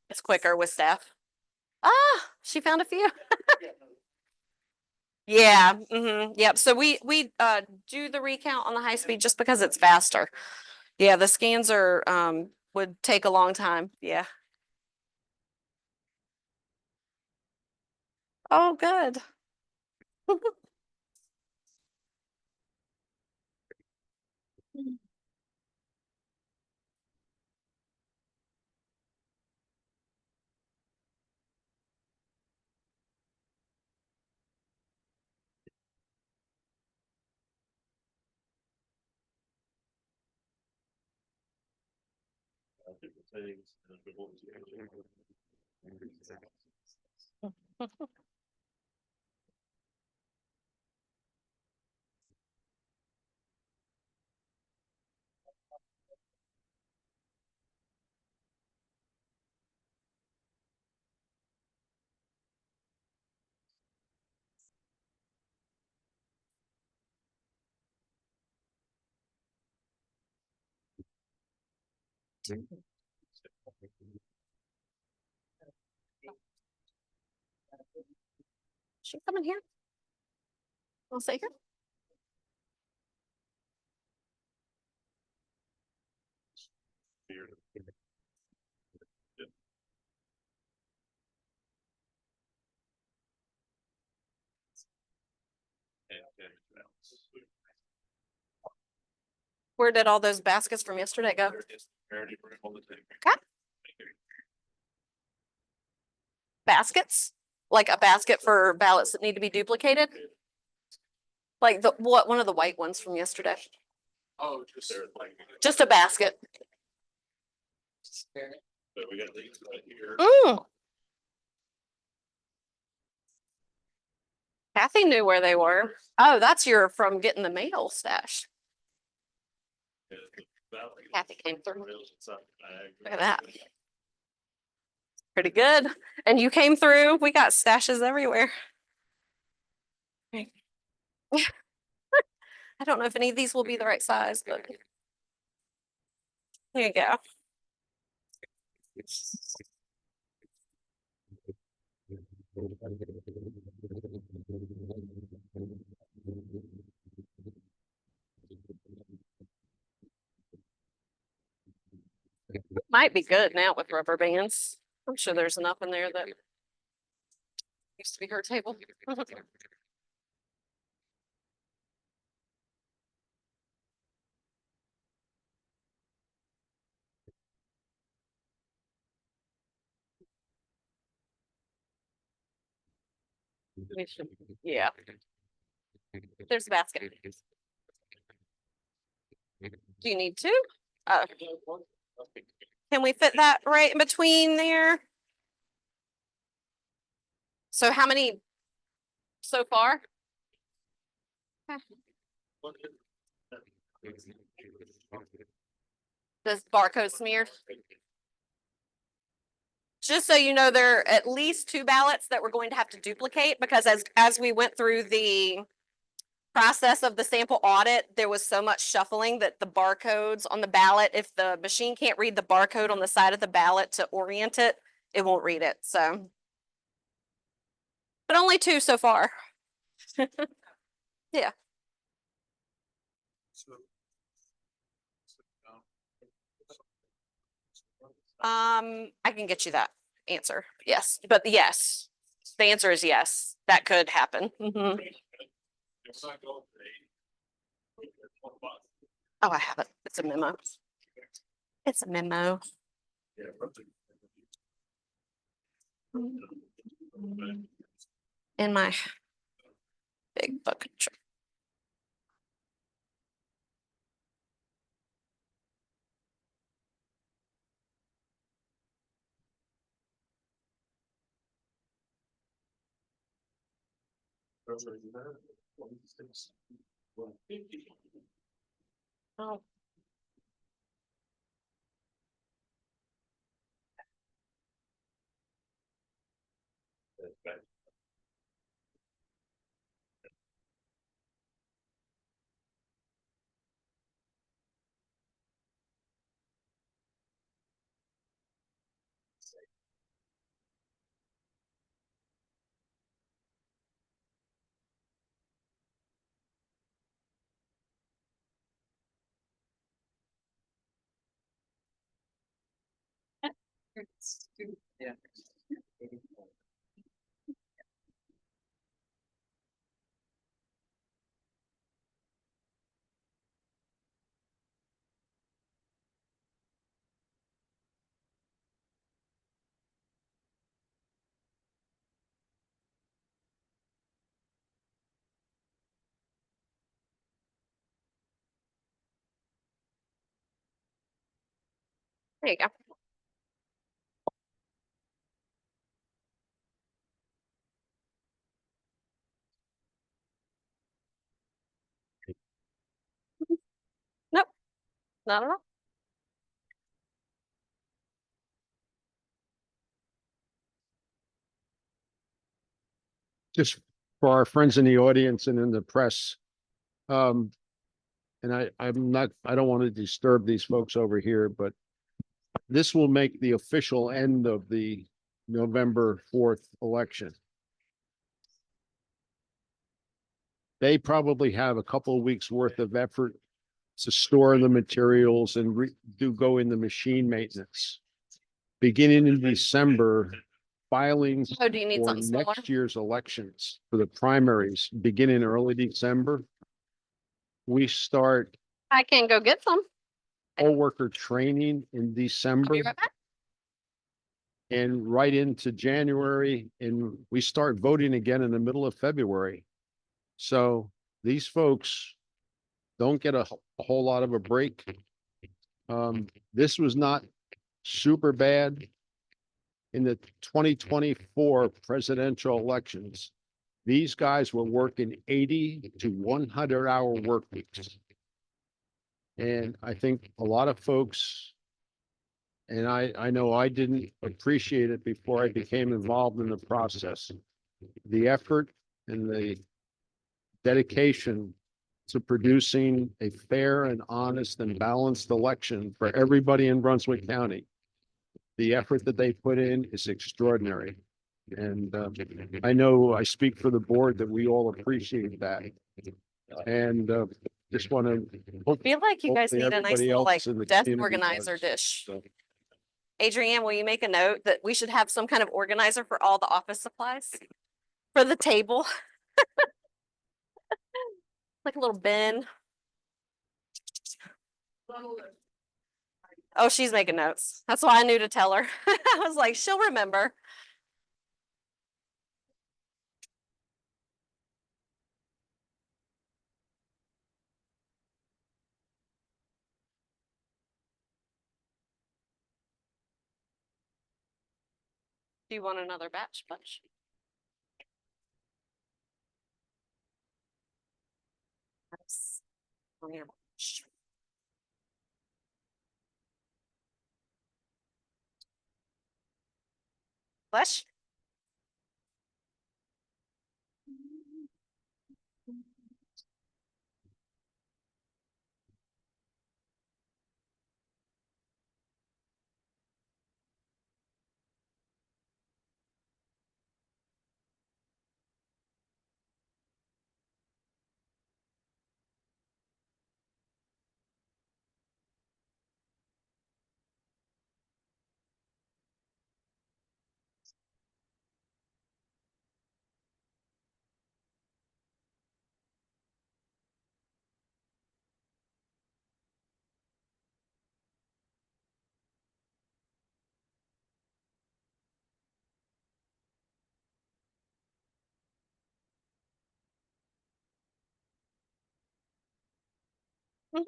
it's quicker with staff. Ah, she found a few. Yeah, yep. So we do the recount on the high speed just because it's faster. Yeah, the scans are would take a long time. Yeah. Oh, good. She come in here. I'll say here. Where did all those baskets from yesterday go? Okay. Baskets? Like a basket for ballots that need to be duplicated? Like the what one of the white ones from yesterday? Oh, Just a basket. So we got these right here. Mm. Kathy knew where they were. Oh, that's your from getting the mail stash. Kathy came through. Look at that. Pretty good. And you came through. We got stashes everywhere. Okay. I don't know if any of these will be the right size, but there you go. Might be good now with rubber bands. I'm sure there's enough in there that used to be her table. Yeah. There's a basket. Do you need two? Can we fit that right in between there? So how many so far? This barcode smeared? Just so you know, there are at least 2 ballots that we're going to have to duplicate because as we went through the process of the sample audit, there was so much shuffling that the barcodes on the ballot, if the machine can't read the barcode on the side of the ballot to orient it, it won't read it. So, but only 2 so far. Yeah. I can get you that answer. Yes, but yes, the answer is yes. That could happen. Mhm. Oh, I have it. It's a memo. It's a memo. In my big bucket truck. Oh. Yeah. There you go. Nope, not at all. Just for our friends in the audience and in the press. And I don't want to disturb these folks over here, but this will make the official end of the November 4th election. They probably have a couple of weeks worth of effort to store the materials and go into machine maintenance. Beginning in December, filings Oh, do you need for something smaller? next year's elections for the primaries begin in early December. We start I can go get some. poll worker training in I'll December be right back. and right into January, and we start voting again in the middle of February. So these folks don't get a whole lot of a break. This was not super bad in the 2024 presidential elections. These guys were working 80 to 100-hour work weeks. And I think a lot of folks, and I know I didn't appreciate it before I became involved in the process. The effort and the dedication to producing a fair and honest and balanced election for everybody in Brunswick County. The effort that they put in is extraordinary. And I know I speak for the board that we all appreciate that. And just want to. I feel like you guys Hopefully need a nice everybody little like else in the desk community organizer does. dish. So, Adrienne, will you make a note that we should have some kind of organizer for all the office supplies? For the table? Like a little bin. Oh, she's making notes. That's why I knew to tell her. I was like, she'll remember. Do you want another batch bunch? Yes. Oh, yeah. Flesh? Mhm.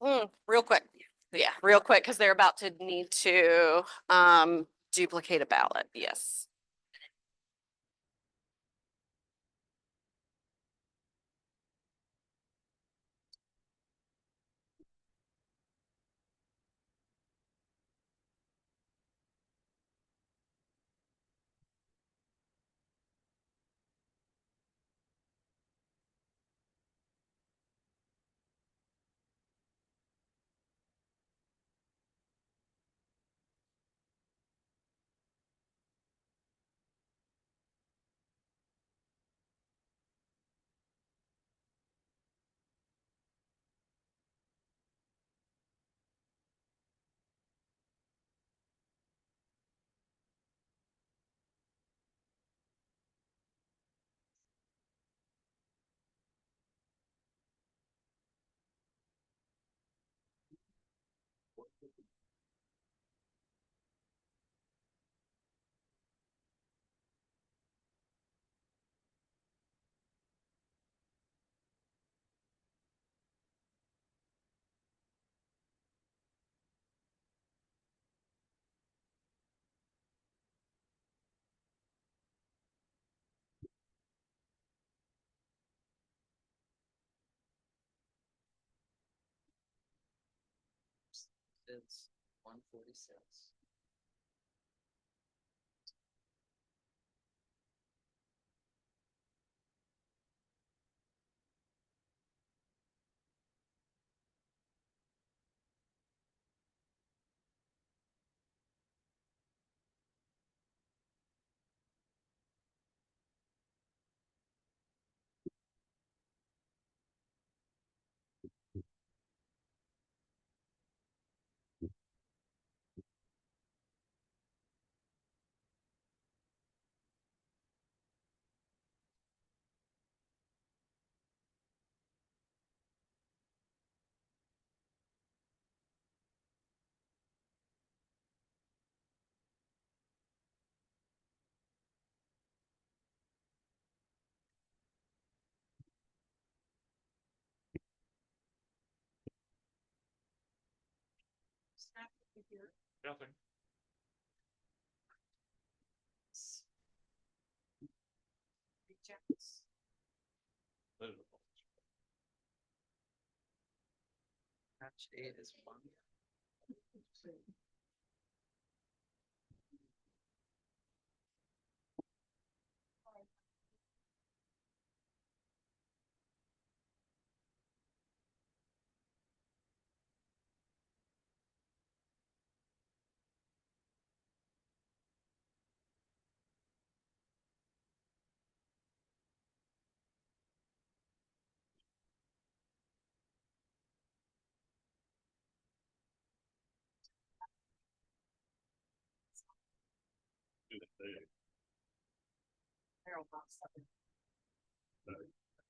Mhm. Real quick. Yeah, real quick, because they're about to need to duplicate a ballot. Yes. It's 146. Nothing. Match date is one.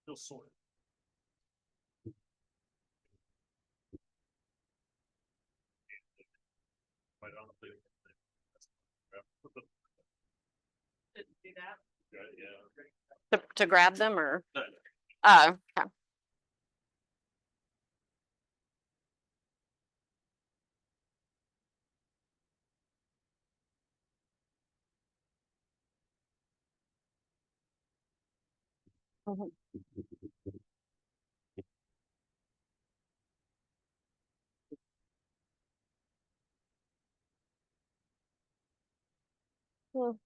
Still sort. Quite honestly. Didn't do that. Yeah. To grab them or? No. Oh, okay. Mhm.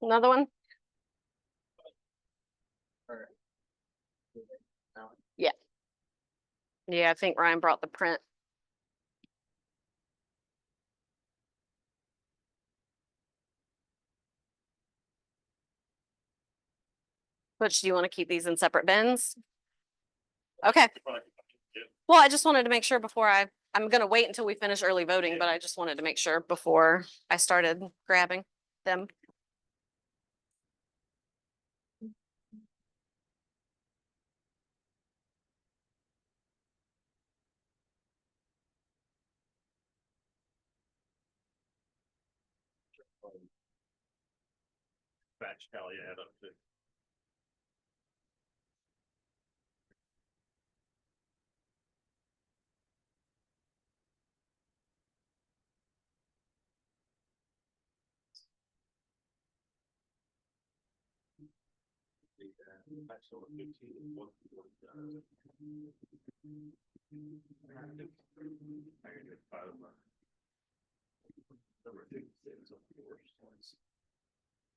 Another one? Yeah. Yeah, I think Ryan brought the print. Which, do you want to keep these in separate bins? Okay. Well, I just wanted to make sure before I'm gonna wait until we finish early voting, but I just wanted to make sure before I started grabbing them. Batch tally add up to.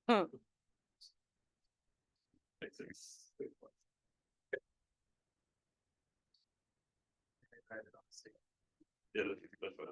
Hmm. Yeah, that's what.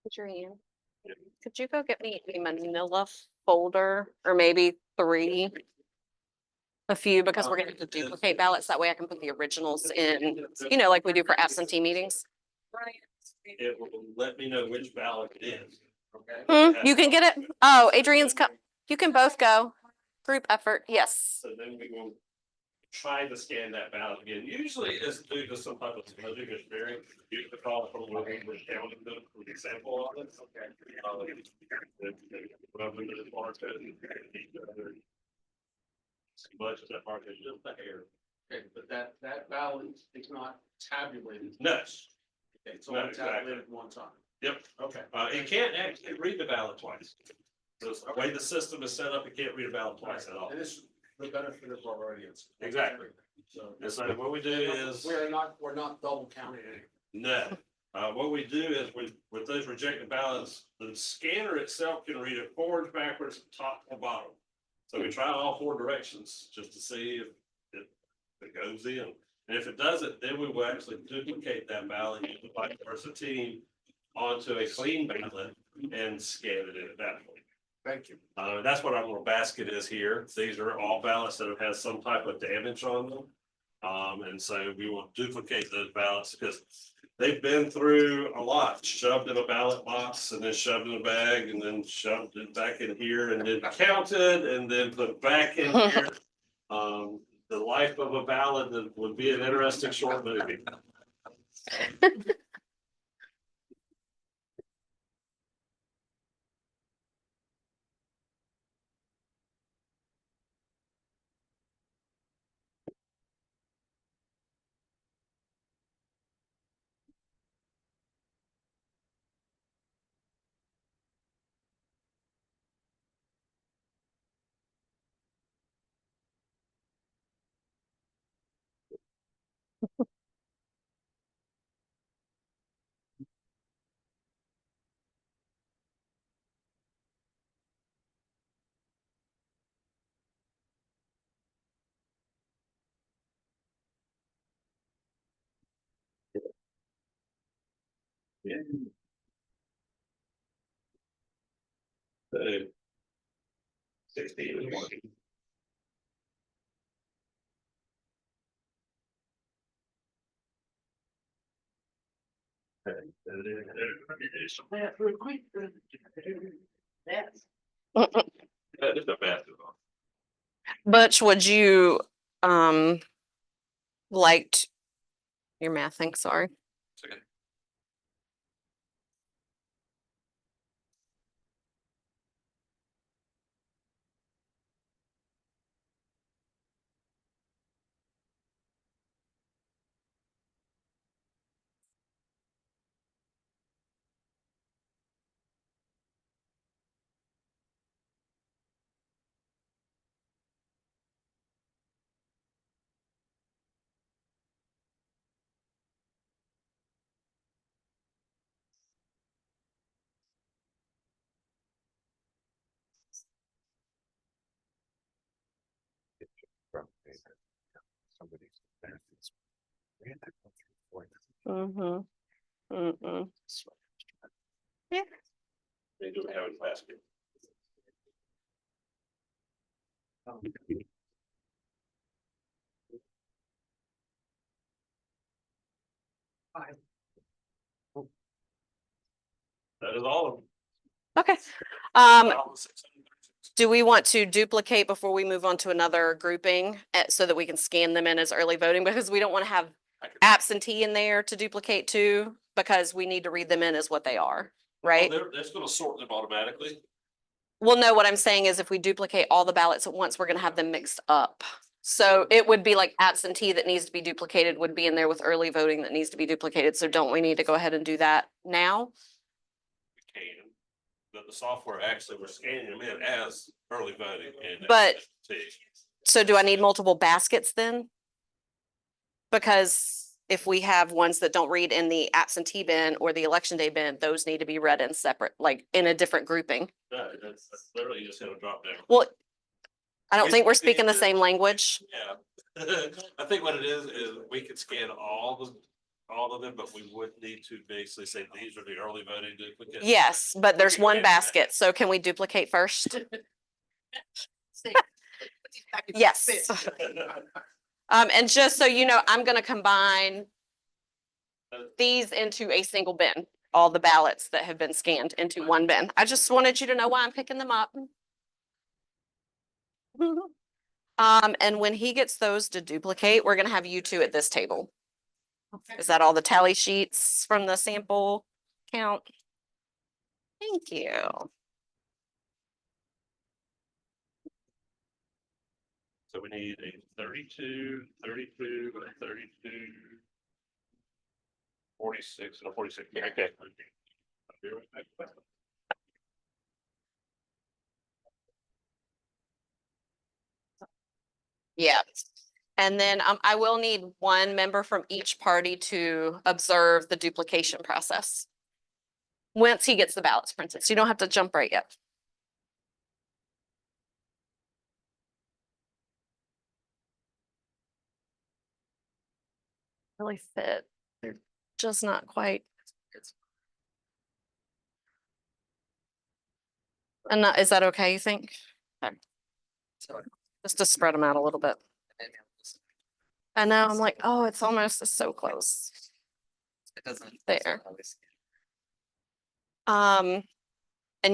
Adrian, could you go get me a manila folder or maybe 3? A few, because we're gonna have to duplicate ballots. That way I can put the originals in, like we do for absentee meetings. It will let me know which ballot it is. You can get it. Oh, Adrian's you can both go. Group effort, yes. So then we will try to scan that ballot again. Usually it's due to some type of logic sharing. You can call from where we were counting them for the sample on it. Whatever it is, barcode. Much of that part is just the hair. Okay, but that ballot is not tabulated. No. Okay, it's No, only exactly. tabulated one time. Yep. Okay. It can't actually read the ballot twice. The way the system is set up, it can't read a ballot twice at all. And this is the benefit of our audience. Exactly. So. And so what we do is. We're not double counting it. No, What we do is with those rejected ballots, the scanner itself can read it forwards, backwards, top to bottom. So we try all four directions just to see if it goes in. And if it doesn't, then we will actually duplicate that ballot using the vice versa team onto a clean ballot and scan it in at that point. Thank you. That's what our little basket is here. These are all ballots that have had some type of damage on them. And so we will duplicate those ballots because they've been through a lot, shoved in a ballot box and then shoved in a bag and then shoved it back in here and then counted and then put back in here. The life of a ballot that would be an interesting short movie. Yeah. So, 16 and 20. Just a basketball. Butch, would you, liked your math thing, sorry. It's okay. Mm-hmm. Mm-mm. Yeah. They do have a basket. That is all of them. Okay. All the 636. Do we want to duplicate before we move on to another grouping so that we can scan them in as early voting? Because we don't want to have absentee in there to duplicate too, because we need to read them in as what they are, right? That's gonna sort them automatically. Well, no, what I'm saying is if we duplicate all the ballots at once, we're gonna have them mixed up. So it would be like absentee that needs to be duplicated would be in there with early voting that needs to be duplicated. So don't we need to go ahead and do that now? We can, but the software actually, we're scanning them in as early voting and. But- absentee. So do I need multiple baskets then? Because if we have ones that don't read in the absentee bin or the election day bin, those need to be read in separate, like in a different grouping. No, that's literally just gonna drop down. Well, I don't think we're speaking the same language. Yeah. I think what it is we could scan all of them, but we would need to basically say these are the early voting duplicates. Yes, but there's one basket. So can we duplicate first? Yes. And just so you know, I'm gonna combine these into a single bin, all the ballots that have been scanned into one bin. I just wanted you to know why I'm picking them up. And when he gets those to duplicate, we're gonna have you two at this table. Is that all the tally sheets from the sample count? Thank you. So we need a 32, 32, a 32, 46, and a 46. Okay. I'll be right back. Yeah. And then I will need one member from each party to observe the duplication process. Once he gets the ballots printed, so you don't have to jump right yet. Really fit. They're just not quite. And is that okay, you think? Okay. Just to spread them out a little bit. I know, I'm like, oh, it's almost so close. It doesn't. There. And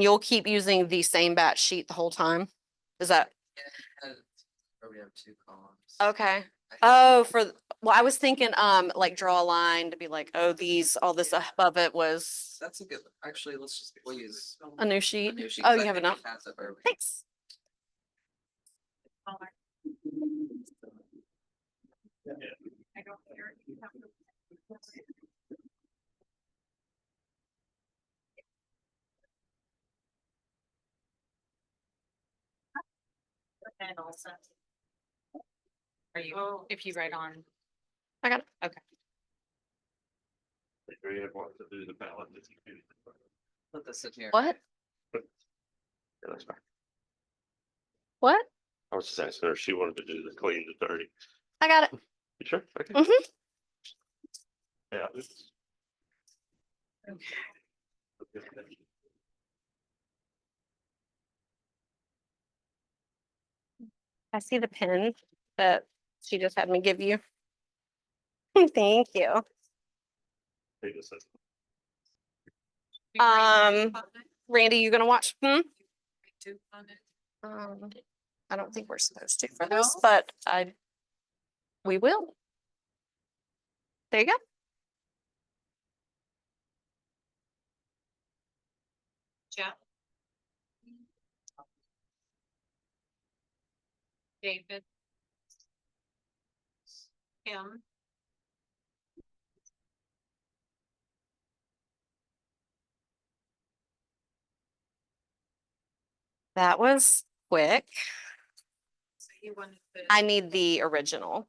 you'll keep using the same batch sheet the whole time? Is that? Where we have 2 columns. Okay. Oh, well, I was thinking, like draw a line to be like, oh, all this above it was That's a good, actually, we'll use. a new sheet. new sheet, Oh, 'cause you I have think enough? it has it for everything. Thanks. And also. Are you, if you write on. I got it. Okay. If you want to do the ballot, that you can. Put this in here. What? Yeah, that's fine. What? I was just asking her if she wanted to do the clean to dirty. I got it. You sure? Okay. Mhm. Yeah. I see the pen that she just had me give you. Thank you. Randy, you gonna watch? I don't think we're supposed to for this, but we will. There you go. Jeff. David. Kim. That was quick. So you wanted to. I need the original.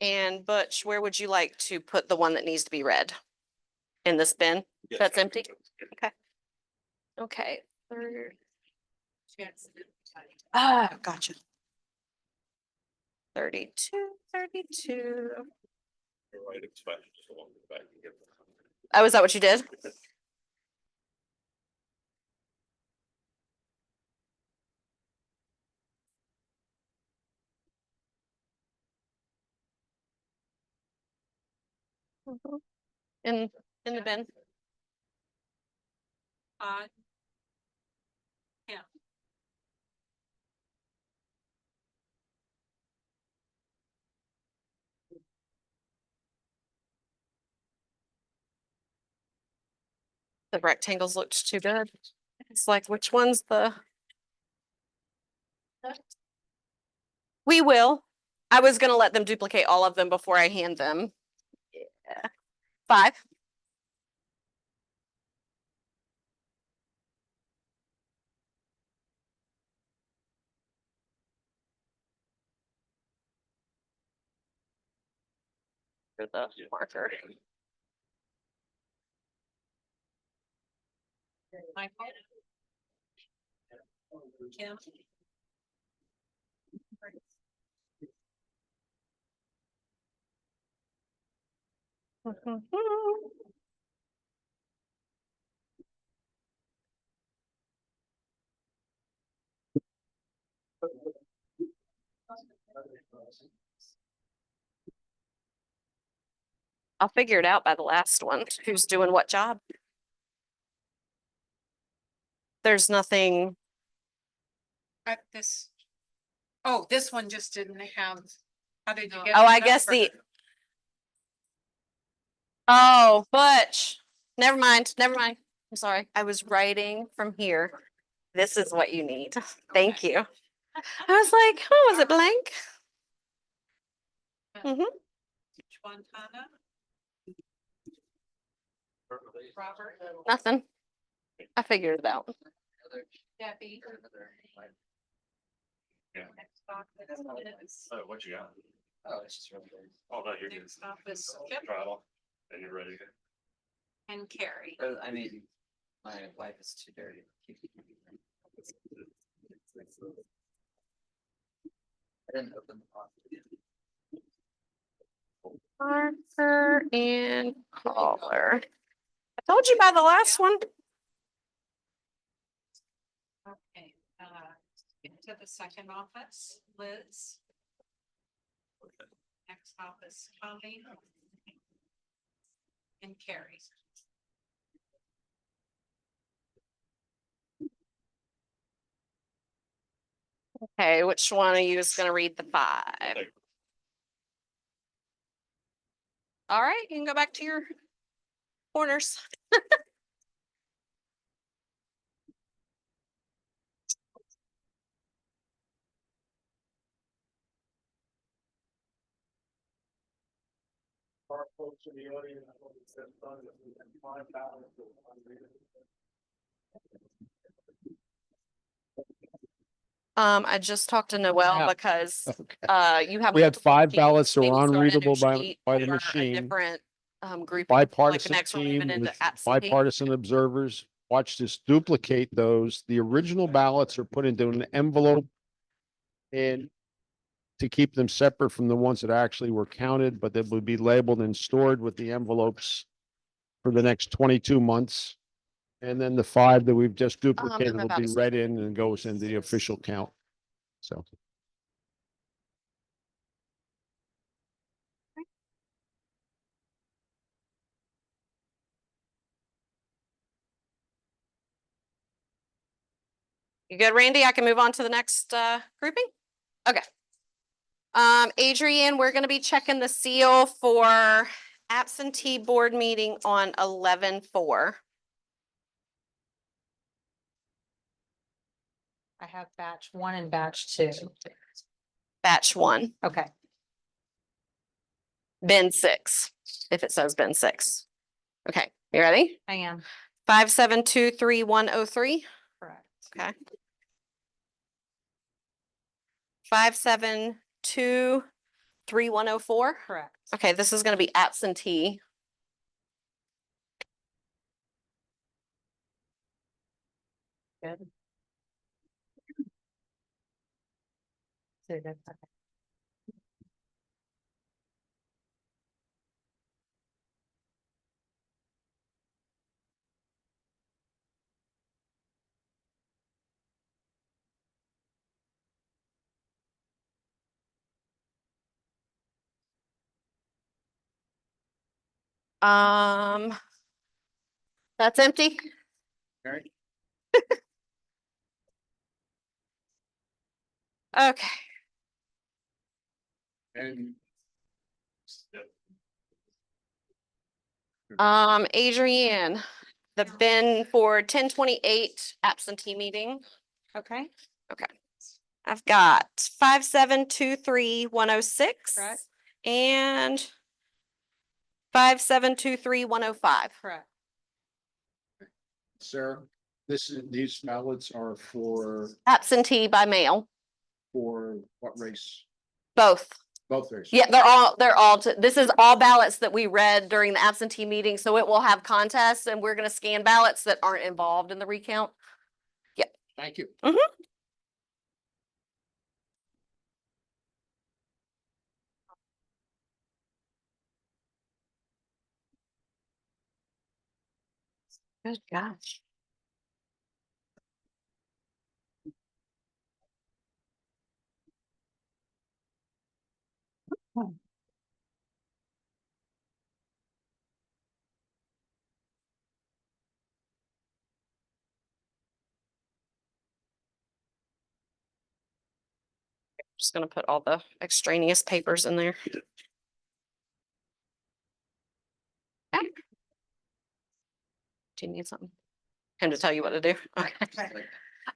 And Butch, where would you like to put the one that needs to be read? In this bin? Yes. That's empty? Okay. Okay. Ah, gotcha. 32, 32. Oh, is that what you did? Mhm. In the bin. Yeah. The rectangles looked too good. It's like, which one's the? We will. I was gonna let them duplicate all of them before I hand them. Yeah. 5. For the marker. Michael. Kim. I'll figure it out by the last one. Who's doing what job? There's nothing. This. Oh, this one just didn't have. How did you get? Oh, the I guess number? Oh, Butch. Never mind. Never mind. I'm sorry. I was writing from here. This is what you need. Thank you. I was like, oh, was it blank? Montana. Robert. Nothing. I figured it out. Debbie. Yeah. Next office is- Oh, what you got? Oh, it's just really. Oh, no, you're good. Next office, Skip Try it on, and you're ready. and Carrie. I mean, my wife is too dirty. I didn't open the box. Parker and Caller. I told you by the last one. Okay, into the second office, Liz. Next office, Tommy. And Carrie. Okay, which one of you is gonna read the 5? All right, you can go back to your corners. Our folks in the audience, I hope it's that fun that we can find out. I just talked to Noel Yeah. because Okay. you have. We had multiple 5 teams. ballots that Maybe were start a new unreadable by sheet the for a machine. Different group. Bipartisan next one, team even into with absentee. bipartisan observers watched us duplicate those. The original ballots are put into an envelope and to keep them separate from the ones that actually were counted, but that would be labeled and stored with the envelopes for the next 22 months. And then the 5 that we've just duplicated I'm will about be to read in and goes into the official count. So. You good, Randy? I can move on to the next grouping? Okay. Adrian, we're gonna be checking the seal for absentee board meeting on 11/4. I have batch 1 and batch 2. Batch 1, Okay. bin 6, if it says bin 6. Okay, you ready? I am. 5723103. Correct. Okay. 5723104. Correct. Okay, this is gonna be absentee. Good. So that's okay. That's empty. Okay. Okay. And Adrienne, the bin for 10/28 absentee meeting. Okay. I've got 5723106. Correct. And 5723105. Correct. Sarah, these ballots are for Absentee by mail, what race? both. Both races. Yeah, they're all, this is all ballots that we read during the absentee meeting, so it will have contests and we're gonna scan ballots that aren't involved in the recount. Thank you. Good gosh. Just gonna put all the extraneous papers in there. Okay. Do you need something? Him to tell you what to do? Okay.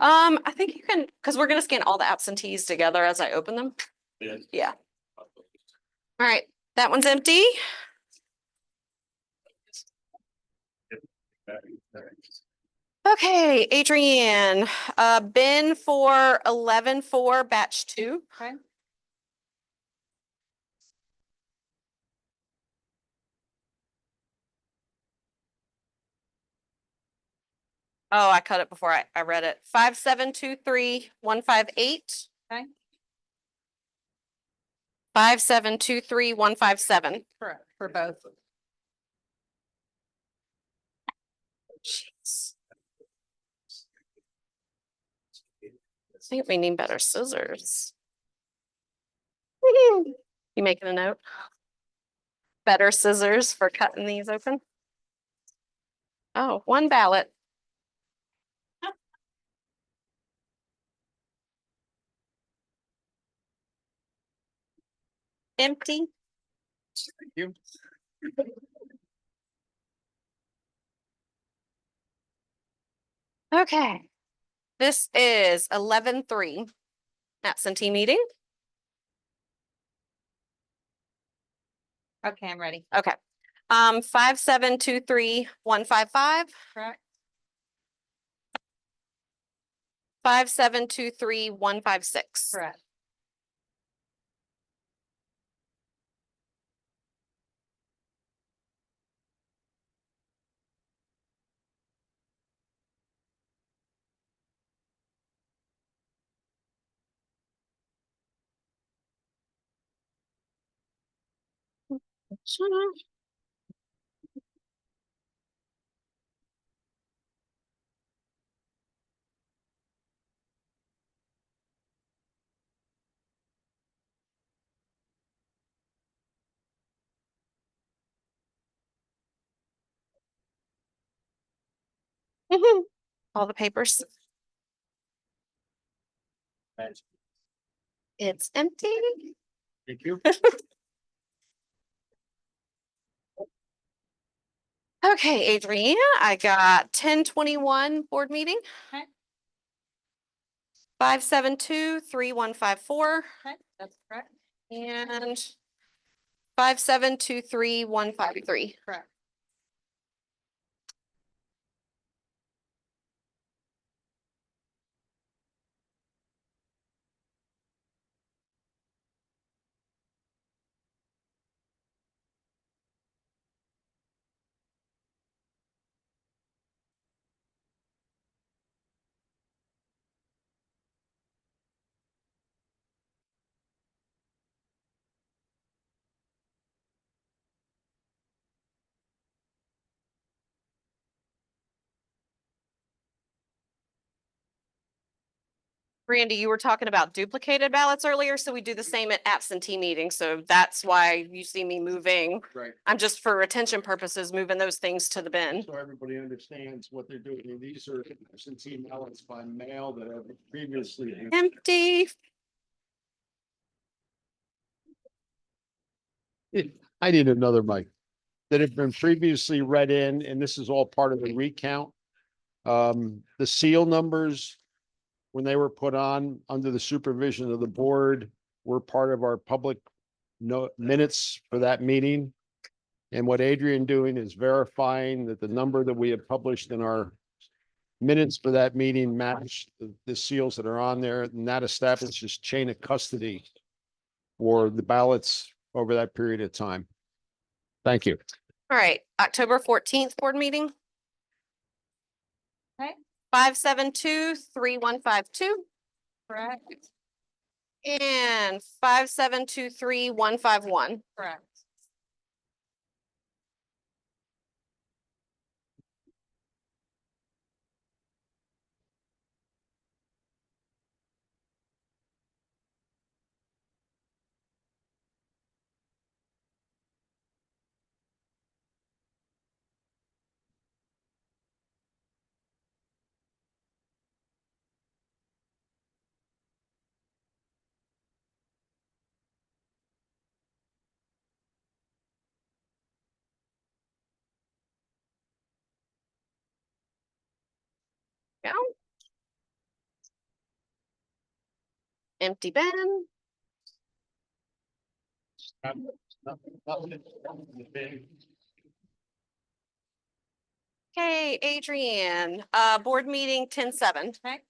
I think you can, because we're gonna scan all the absentees together as I open them. Yeah. All right, that one's empty. Okay, Adrienne, bin for 11-4, batch 2. Okay. Oh, I cut it before I read it. 5723158. Okay. 5723157. Correct. For both. Jeez. I think we need better scissors. You making a note? Better scissors for cutting these open? Oh, one ballot. Empty. Thank you. Okay. This is 11-3 absentee meeting. Okay, I'm ready. Okay. 5723155. Correct. 5723156. Correct. All the papers. It's empty. Thank you. Okay, Adrienne, I got 1021 board meeting. Okay. 5723154 Okay, that's correct. and 5723153. Correct. Randy, you were talking about duplicated ballots earlier, so we do the same at absentee meetings. So that's why you see me moving. Right. I'm just for retention purposes, moving those things to the bin. So everybody understands what they're doing. I mean, these are absentee ballots by mail that have previously. Empty. I need another mic. That have been previously read in, and this is all part of the recount. The seal numbers, when they were put on under the supervision of the board, were part of our public minutes for that meeting. And what Adrian doing is verifying that the number that we have published in our minutes for that meeting match the seals that are on there, and that establishes chain of custody for the ballots over that period of time. Thank you. All right, October 14th board meeting. Okay. 5723152 Correct. and 5723151. Correct. Yeah. Empty bin. Okay, Adrienne, board meeting 10/7. Okay.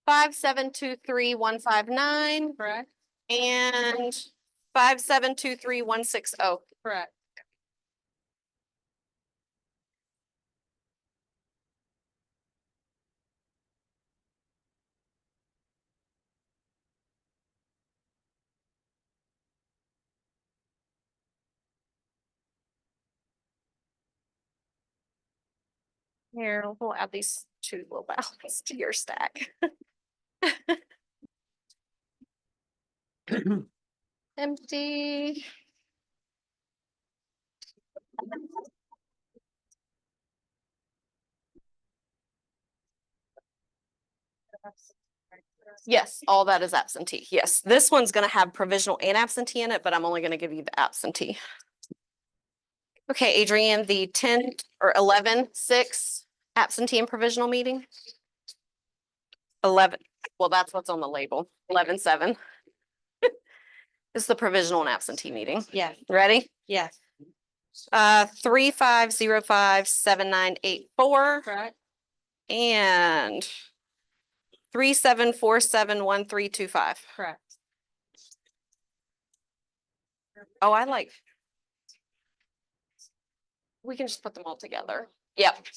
5723159 Correct. and 5723160. Correct. Here, we'll add these two little ballots to your stack. Empty. Yes, all that is absentee. Yes, this one's gonna have provisional and absentee in it, but I'm only gonna give you the absentee. Okay, Adrienne, the 10 or 11/6 absentee and provisional meeting. 11, well, that's what's on the label. 11/7. It's the provisional and absentee meeting. Yeah. Ready? Yes. 35057984 Correct. and 37471325. Correct. Oh, I like. We can just put them all together. Yep.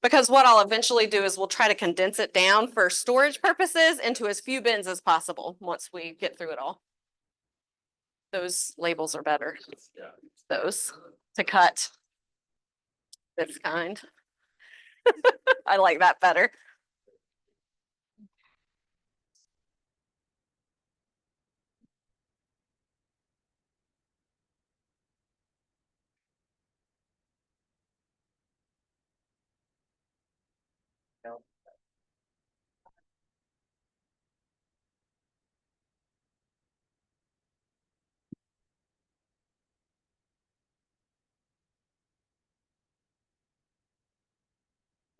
Because what I'll eventually do is we'll try to condense it down for storage purposes into as few bins as possible once we get through it all. Those labels are better. Yeah. Those to cut. This kind. I like that better.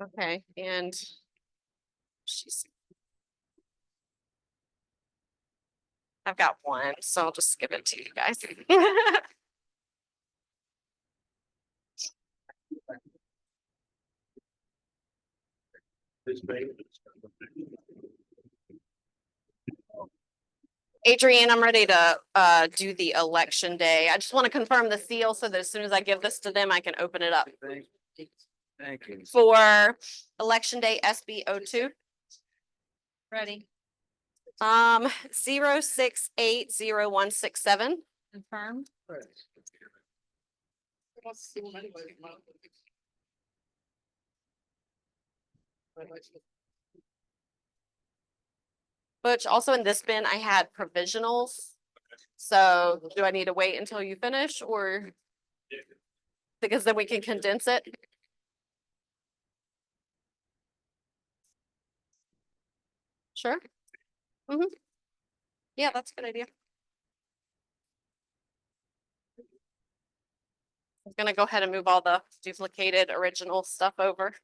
Okay, and she's. I've got one, so I'll just give it to you guys. Adrienne, I'm ready to do the election day. I just want to confirm the seal so that as soon as I give this to them, I can open it up. Thank you. For election day SB 02. Ready. 0680167. Confirmed. Butch, also in this bin, I had provisionals. So do I need to wait until you finish or? Because then we can condense it. Sure. Yeah, that's a good idea. I'm gonna go ahead and move all the duplicated original stuff over.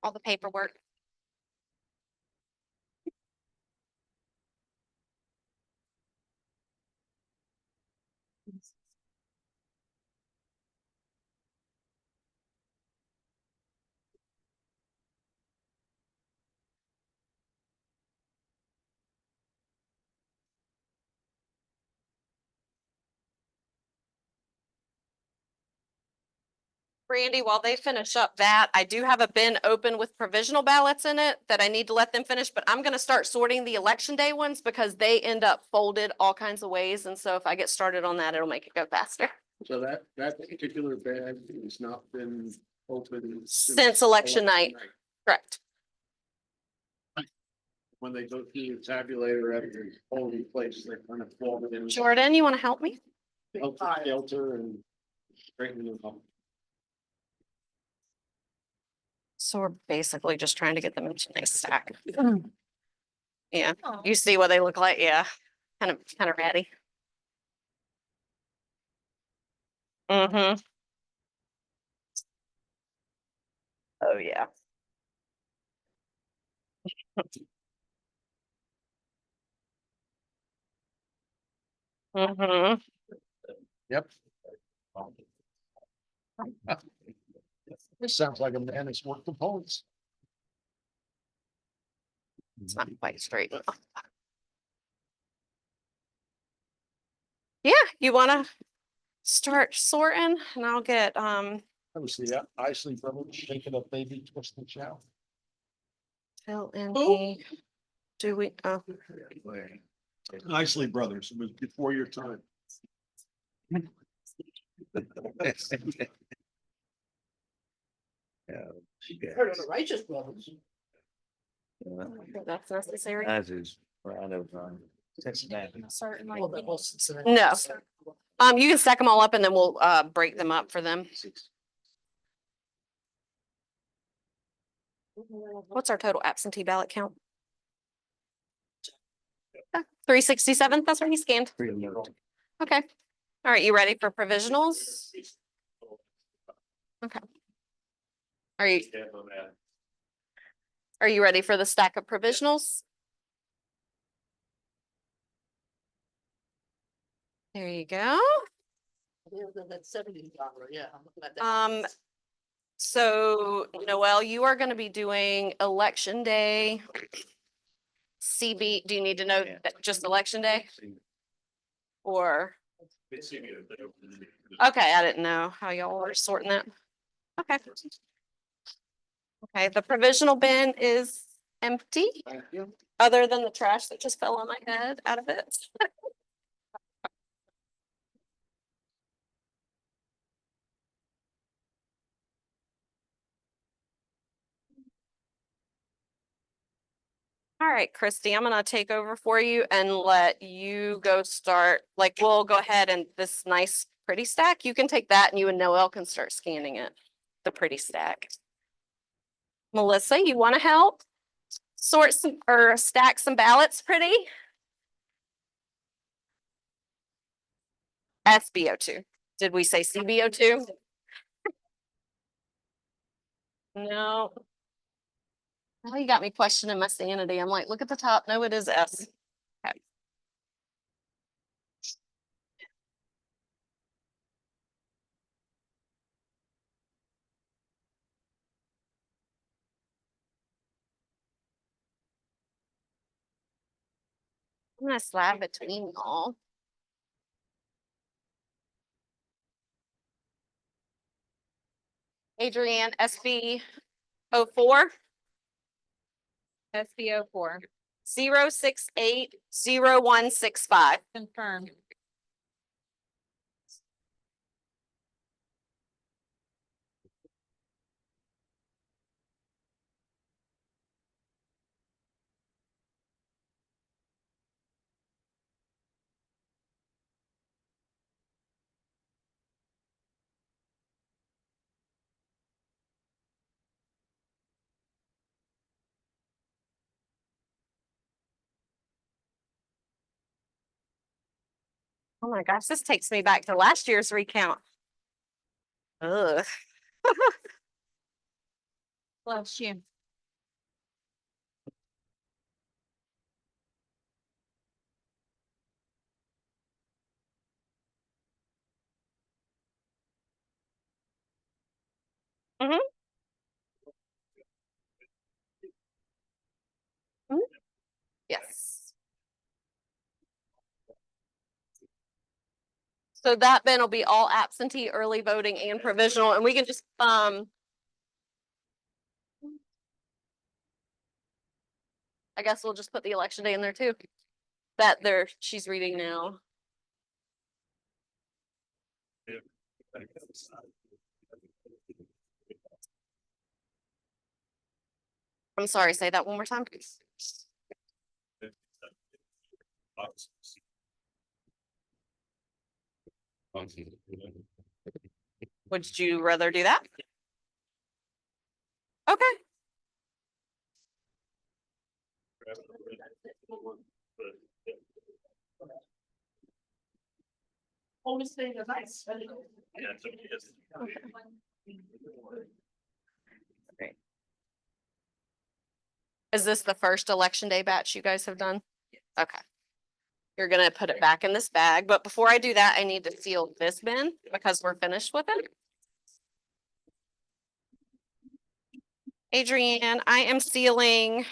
All the paperwork. Brandy, while they finish up that, I do have a bin open with provisional ballots in it that I need to let them finish, but I'm gonna start sorting the election day ones because they end up folded all kinds of ways. And so if I get started on that, it'll make it go faster. So that particular bag has not been opened Since election night. Correct. When they go through the tabulator at the polling place, they kind of fall in. Jordan, you want to help me? Shelter and straighten them up. So we're basically just trying to get them into a nice stack. Yeah, you see what they look like? Yeah, kind of ratty. Mm-hmm. Oh, yeah. Mm-hmm. Yep. This sounds like a man that's worked the polls. It's not quite straight. Yeah, you wanna start sorting and I'll get, Let me see, Isley Brothers shaking up baby twisting chow. fill in the, do we, oh, Isley Brothers, it was before your time. Yeah. Righteous brothers. that's necessary. As is, right over Cincinnati. Well, the whole Cincinnati- No. You can stack them all up and then we'll, break them up for them. What's our total absentee ballot count? 367, that's what he scanned. Okay. All right, you ready for provisionals? Okay. Are you ready for the stack of provisionals? There you go. That $70, yeah. I'm looking at that. So Noel, you are gonna be doing election day. CB, do you need to know Yeah. that just election day or? It's seen it there. Okay, I didn't know how y'all were sorting that. Okay. Okay, the provisional bin is empty, other than the trash that just fell on my head out of it. All right, Christy, I'm gonna take over for you and let you go start, like, we'll go ahead and this nice pretty stack, you can take that and you and Noel can start scanning it, the pretty stack. Melissa, you wanna help sort some or stack some ballots pretty? SBO2. Did we say CBO2? No. Now you got me questioning my sanity. I'm like, look at the top. No, it is S. Okay. I'm gonna slab between y'all. Adrienne, SB04. SBO4. 0680165. Confirmed. Oh my gosh, this takes me back to last year's recount. Ugh. Bless you. Yes. So that bin will be all absentee, early voting and provisional, and we can just, I guess we'll just put the election day in there too. That there, she's reading now. I'm sorry, say that one more time. Would you rather do that? Okay. Only stay the nice. Yeah, so it's- Is this the first election day batch you guys have done? Okay. You're gonna put it back in this bag, but before I do that, I need to seal this bin because we're finished with it. Adrienne, I am sealing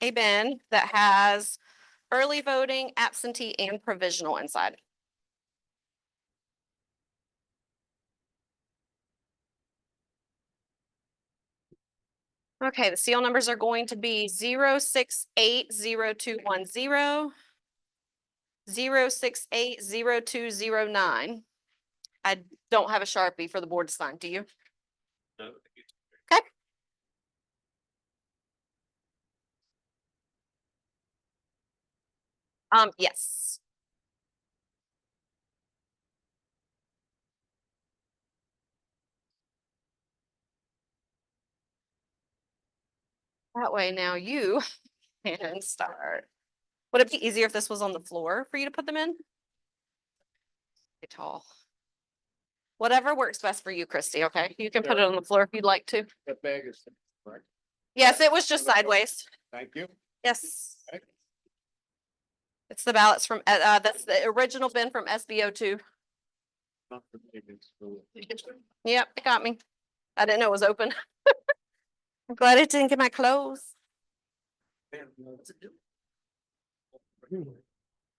a bin that has early voting, absentee, and provisional inside. Okay, the seal numbers are going to be 0680210, 0680209. I don't have a Sharpie for the board to sign, do you? No. Okay. Yes. That way now you can start. Would it be easier if this was on the floor for you to put them in? Get tall. Whatever works best for you, Christy, okay? You can put it on the floor if you'd like to. That bag is correct. Yes, it was just sideways. Thank you. Yes. Okay. It's the ballots from, that's the original bin from SBO2. Yep, it got me. I didn't know it was open. I'm glad it didn't get my clothes.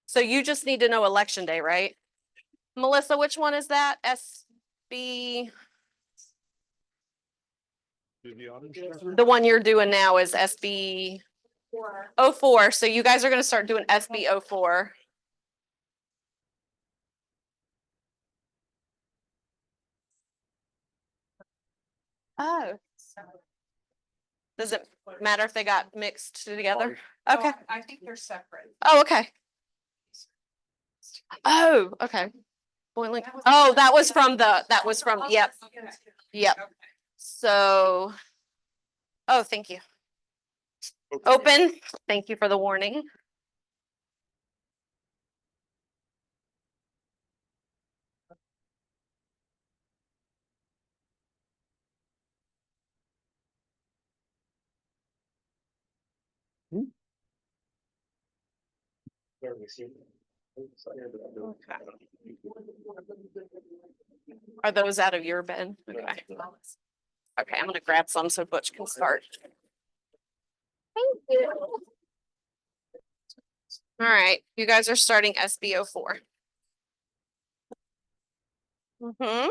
So you just need to know election day, right? Melissa, which one is that? SB, the one you're doing now is SB 04. So you guys are gonna start doing SB 04. Oh. Does it matter if they got mixed together? Okay. I think they're separate. Oh, okay. Oh, okay. Boiling. Oh, that was from, yep, yep. So, oh, thank you. Open. Thank you for the warning. Are those out of your bin? Okay. Okay, I'm gonna grab some so Butch can start. Thank you. All right, you guys are starting SBO 04. Mm-hmm.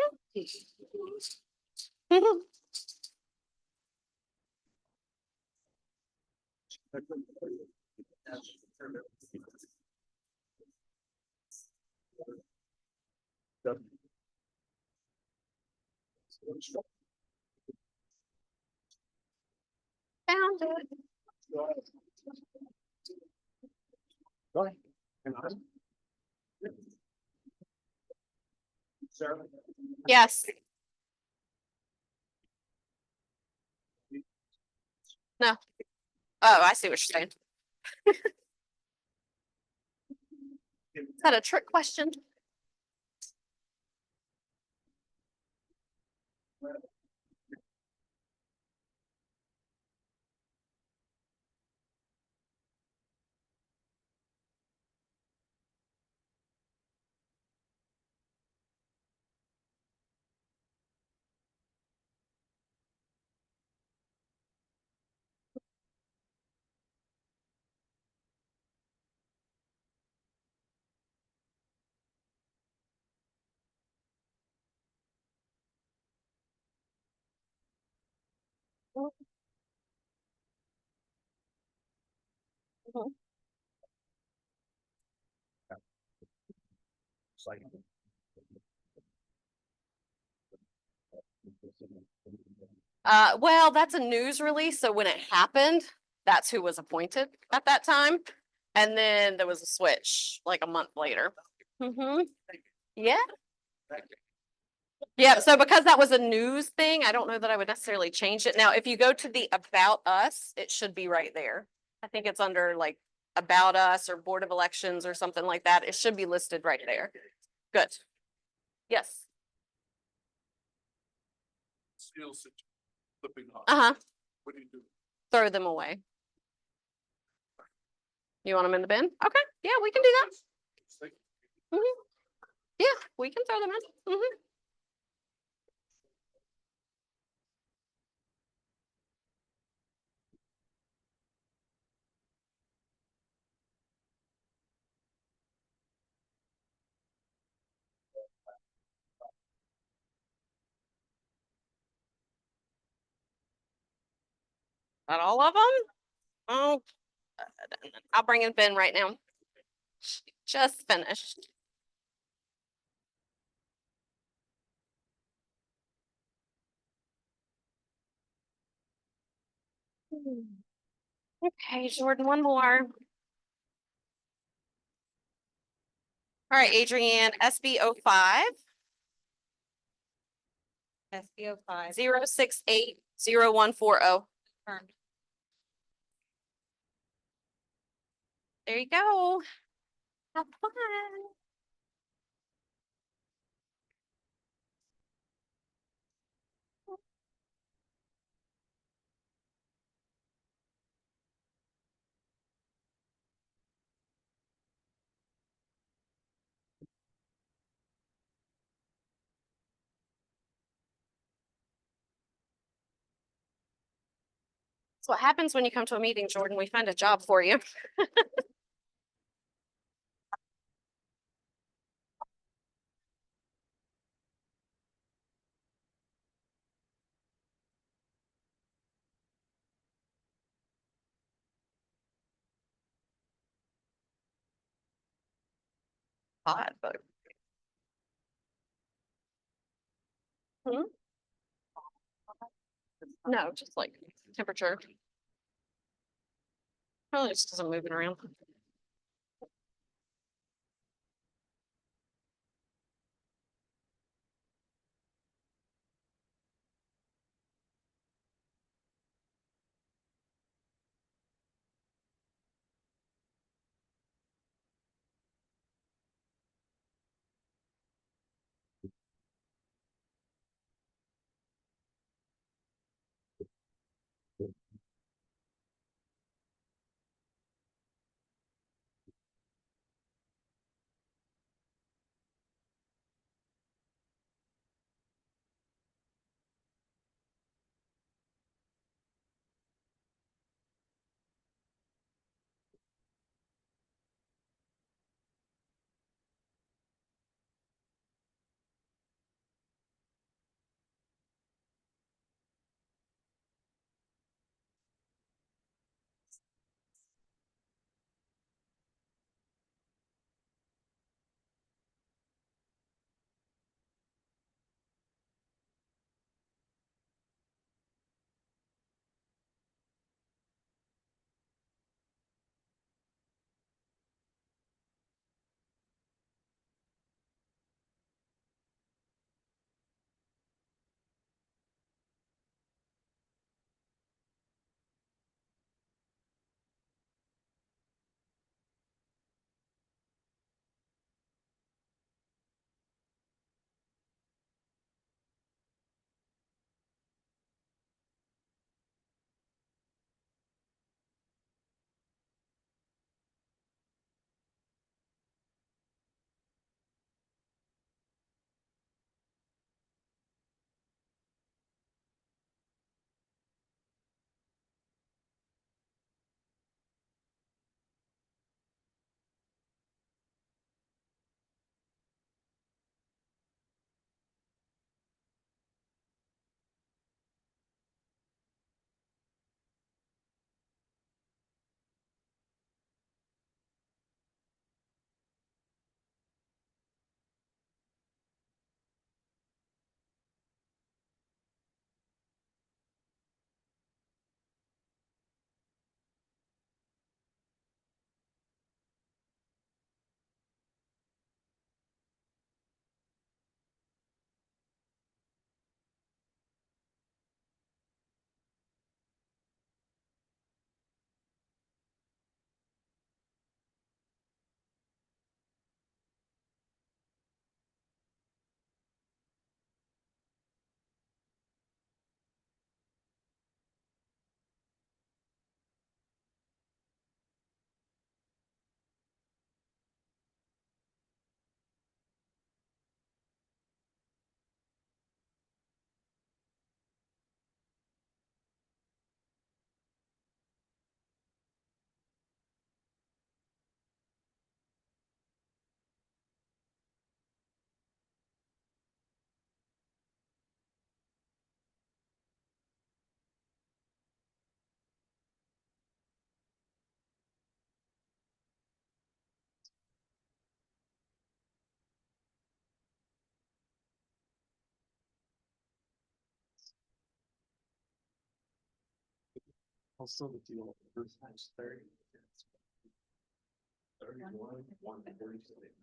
Found it. Go ahead. Sarah? Yes. No. Oh, I see what you're saying. Is that a trick question? Well, that's a news release. So when it happened, that's who was appointed at that time. And then there was a switch like a month later. Mm-hmm. Yeah. Yeah. So because that was a news thing, I don't know that I would necessarily change it. Now, if you go to the About Us, it should be right there. I think it's under like About Us or Board of Elections or something like that. It should be listed right there. Good. Yes. Uh-huh. What do you do? Throw them away. You want them in the bin? Okay. Yeah, we can do that. Mhm. Yeah, we can throw them in. Mhm. Not all of them? Oh, I'll bring in Ben right now. She just finished. Okay, Jordan, one more. All right, Adrienne, SB 05 SBO 5. 0680140. Confirmed. There you go. Have fun. That's what happens when you come to a meeting, Jordan. We find a job for you. Hot, but. Hmm? No, just like temperature. Probably just because I'm moving around. Also, the deal, first time's 30. 31, 136.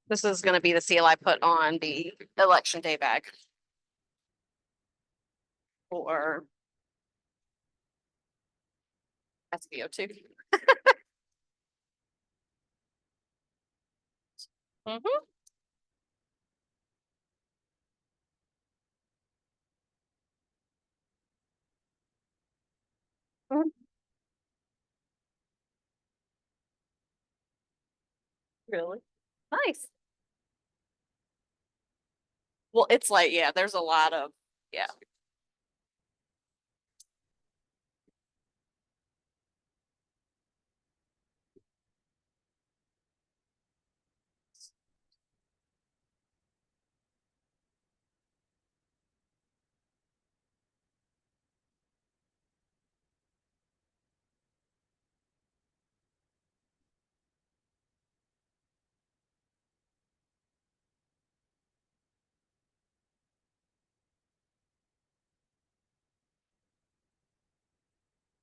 This is gonna be the seal I put on the election day bag. For SBO2. Mhm. Mhm. Really? Nice. Well, it's like, yeah, there's a lot of, yeah.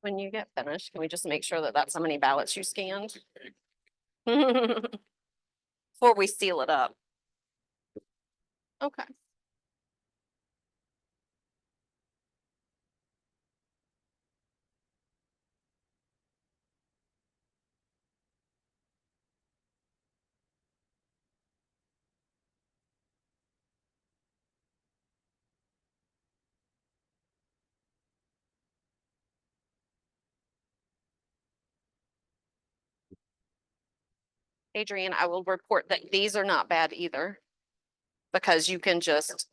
When you get finished, can we just make sure that that's how many ballots you scanned? Before we seal it up. Okay. Adrian, I will report that these are not bad either. Because you can just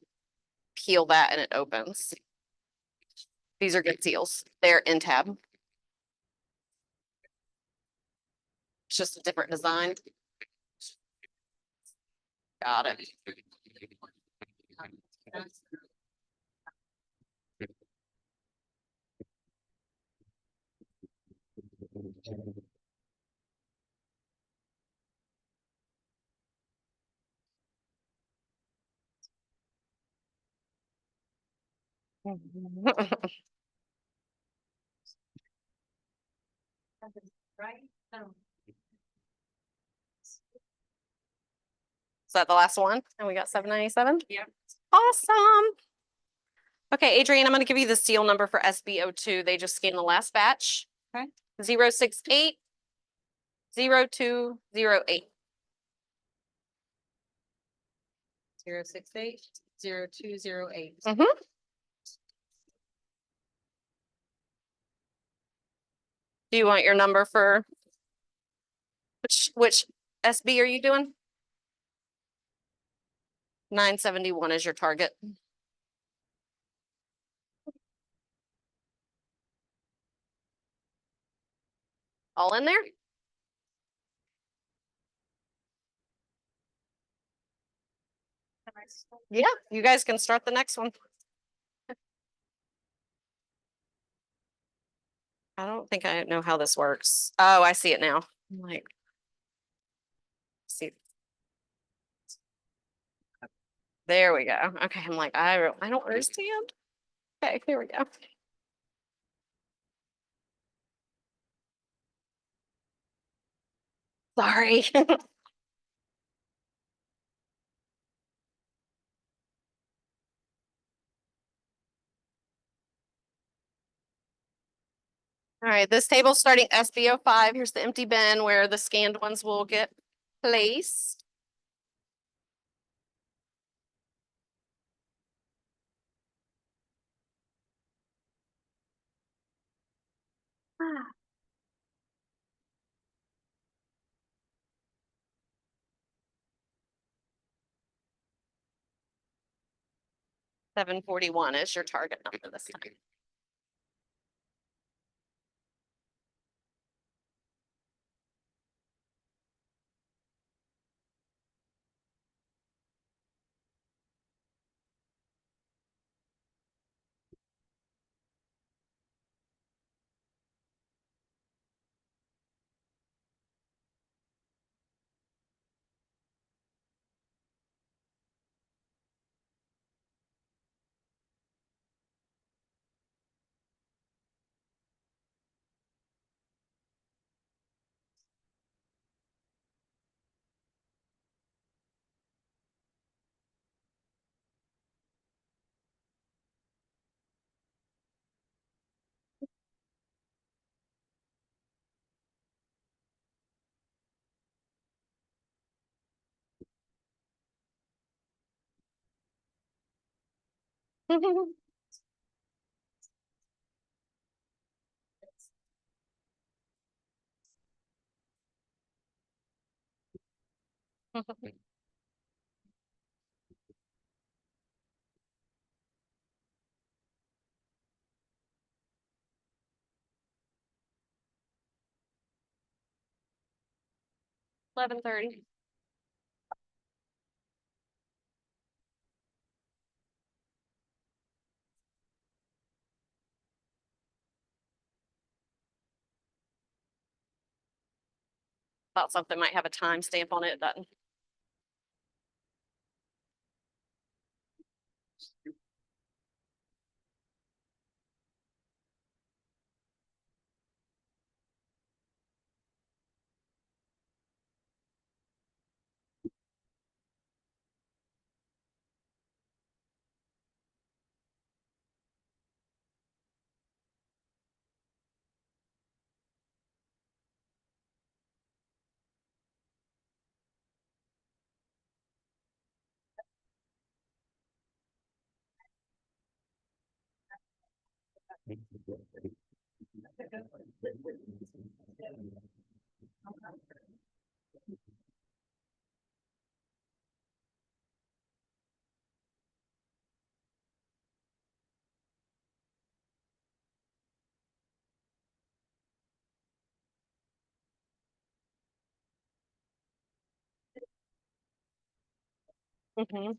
peel that and it opens. These are good seals. They're in tab. It's just a different design. Got it. Right? Is that the last one? And we got 797? Yep. Awesome. Okay, Adrian, I'm gonna give you the seal number for SBO2. They just scanned the last batch. Okay. 068 0208. 068 0208. Mhm. Do you want your number for which SB are you doing? 971 is your target. All in there? Yeah, you guys can start the next one. I don't think I know how this works. Oh, I see it now. I'm like, see. There we go. Okay, I'm like, I don't understand. Okay, here we go. Sorry. All right, this table's starting SB05. Here's the empty bin where the scanned ones will get placed. Ah. 741 is your target number this time. $11:30. Thought something might have a timestamp on it, doesn't. Mhm.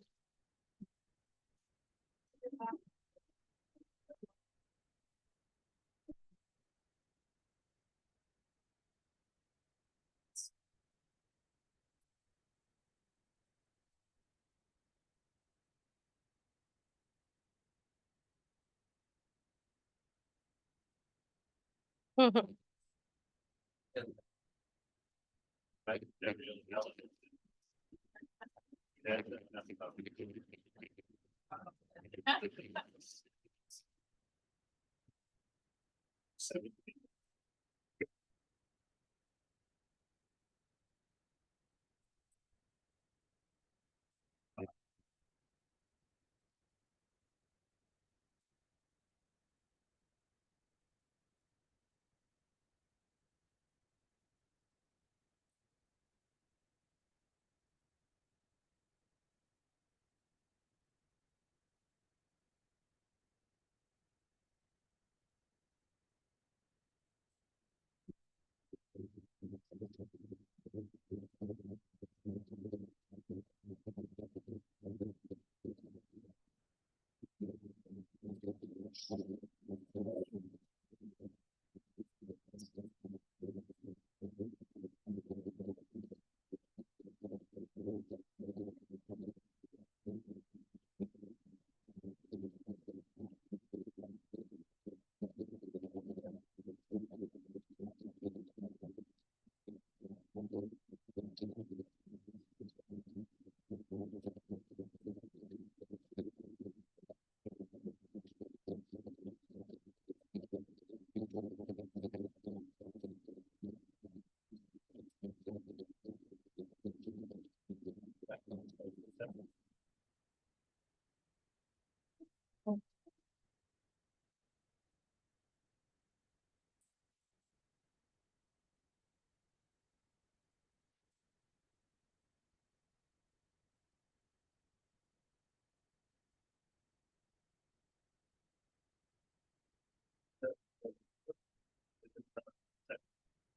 Mhm.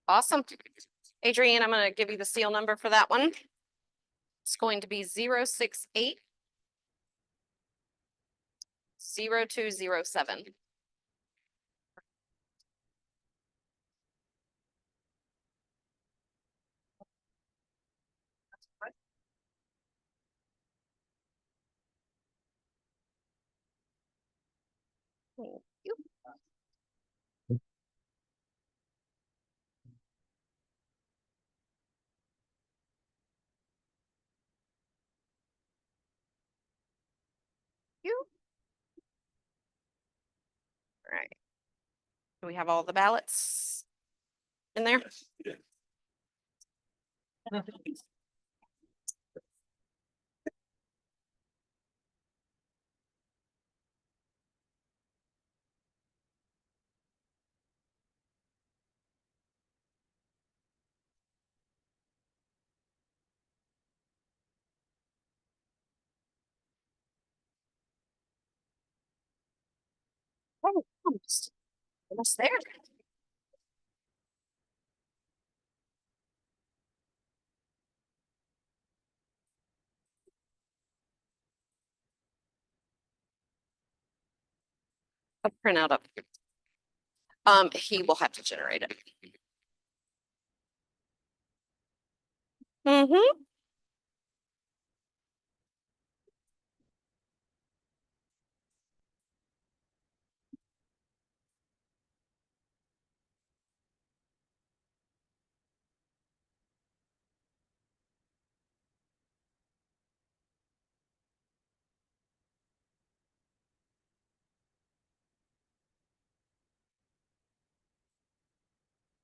Awesome. Adrienne, I'm gonna give you the seal number for that one. It's going to be 068 0207. Thank you. You. All right. Do we have all the ballots in there? Yeah. Oh, almost there. A printout of. He will have to generate it. Mm-hmm.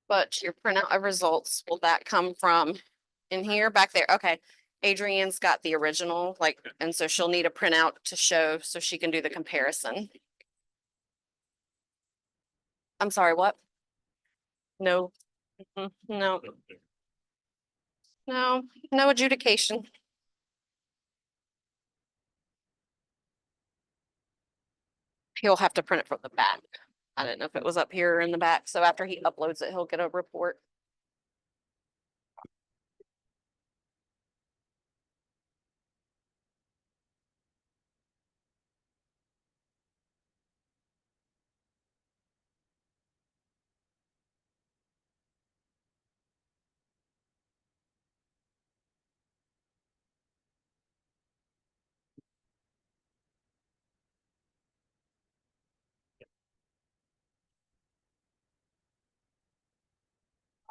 But your printout of results, will that come from in here, back there? Okay. Adrienne's got the original, like, and so she'll need a printout to show so she can do the comparison. I'm sorry, what? No. No, no adjudication. He'll have to print it from the back. I didn't know if it was up here or in the back. So after he uploads it, he'll get a report.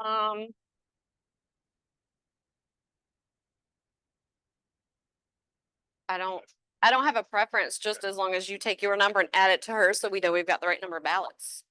Um, I don't have a preference, just as long as you take your number and add it to her so we know we've got the right number of ballots.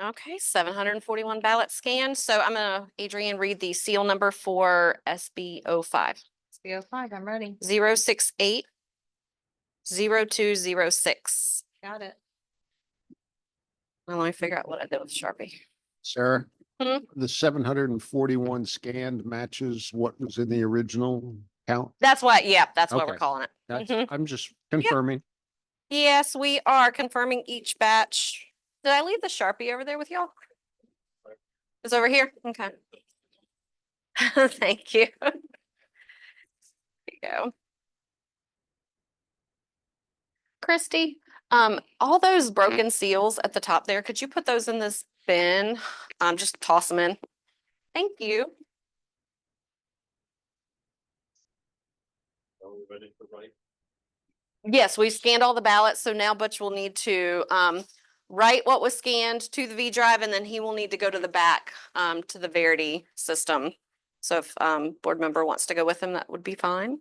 Okay, 741 ballots scanned. So I'm gonna, Adrienne, read the seal number for SB 05. SB05, I'm ready. 068 0206. Got it. Now let me figure out what I did with Sharpie. Sarah, Hmm? the 741 scanned matches what was in the original count? That's why, yeah, that's why we're Okay. calling it. That's, Mhm. I'm just confirming. Yes, we are confirming each batch. Did I leave the Sharpie over there with y'all? It's over here? Okay. Thank you. There you go. Christy, all those broken seals at the top there, could you put those in this bin? Just toss them in. Thank you. Are we ready for write? Yes, we scanned all the ballots, so now Butch will need to write what was scanned to the V drive, and then he will need to go to the back to the Verity system. So if board member wants to go with him, that would be fine.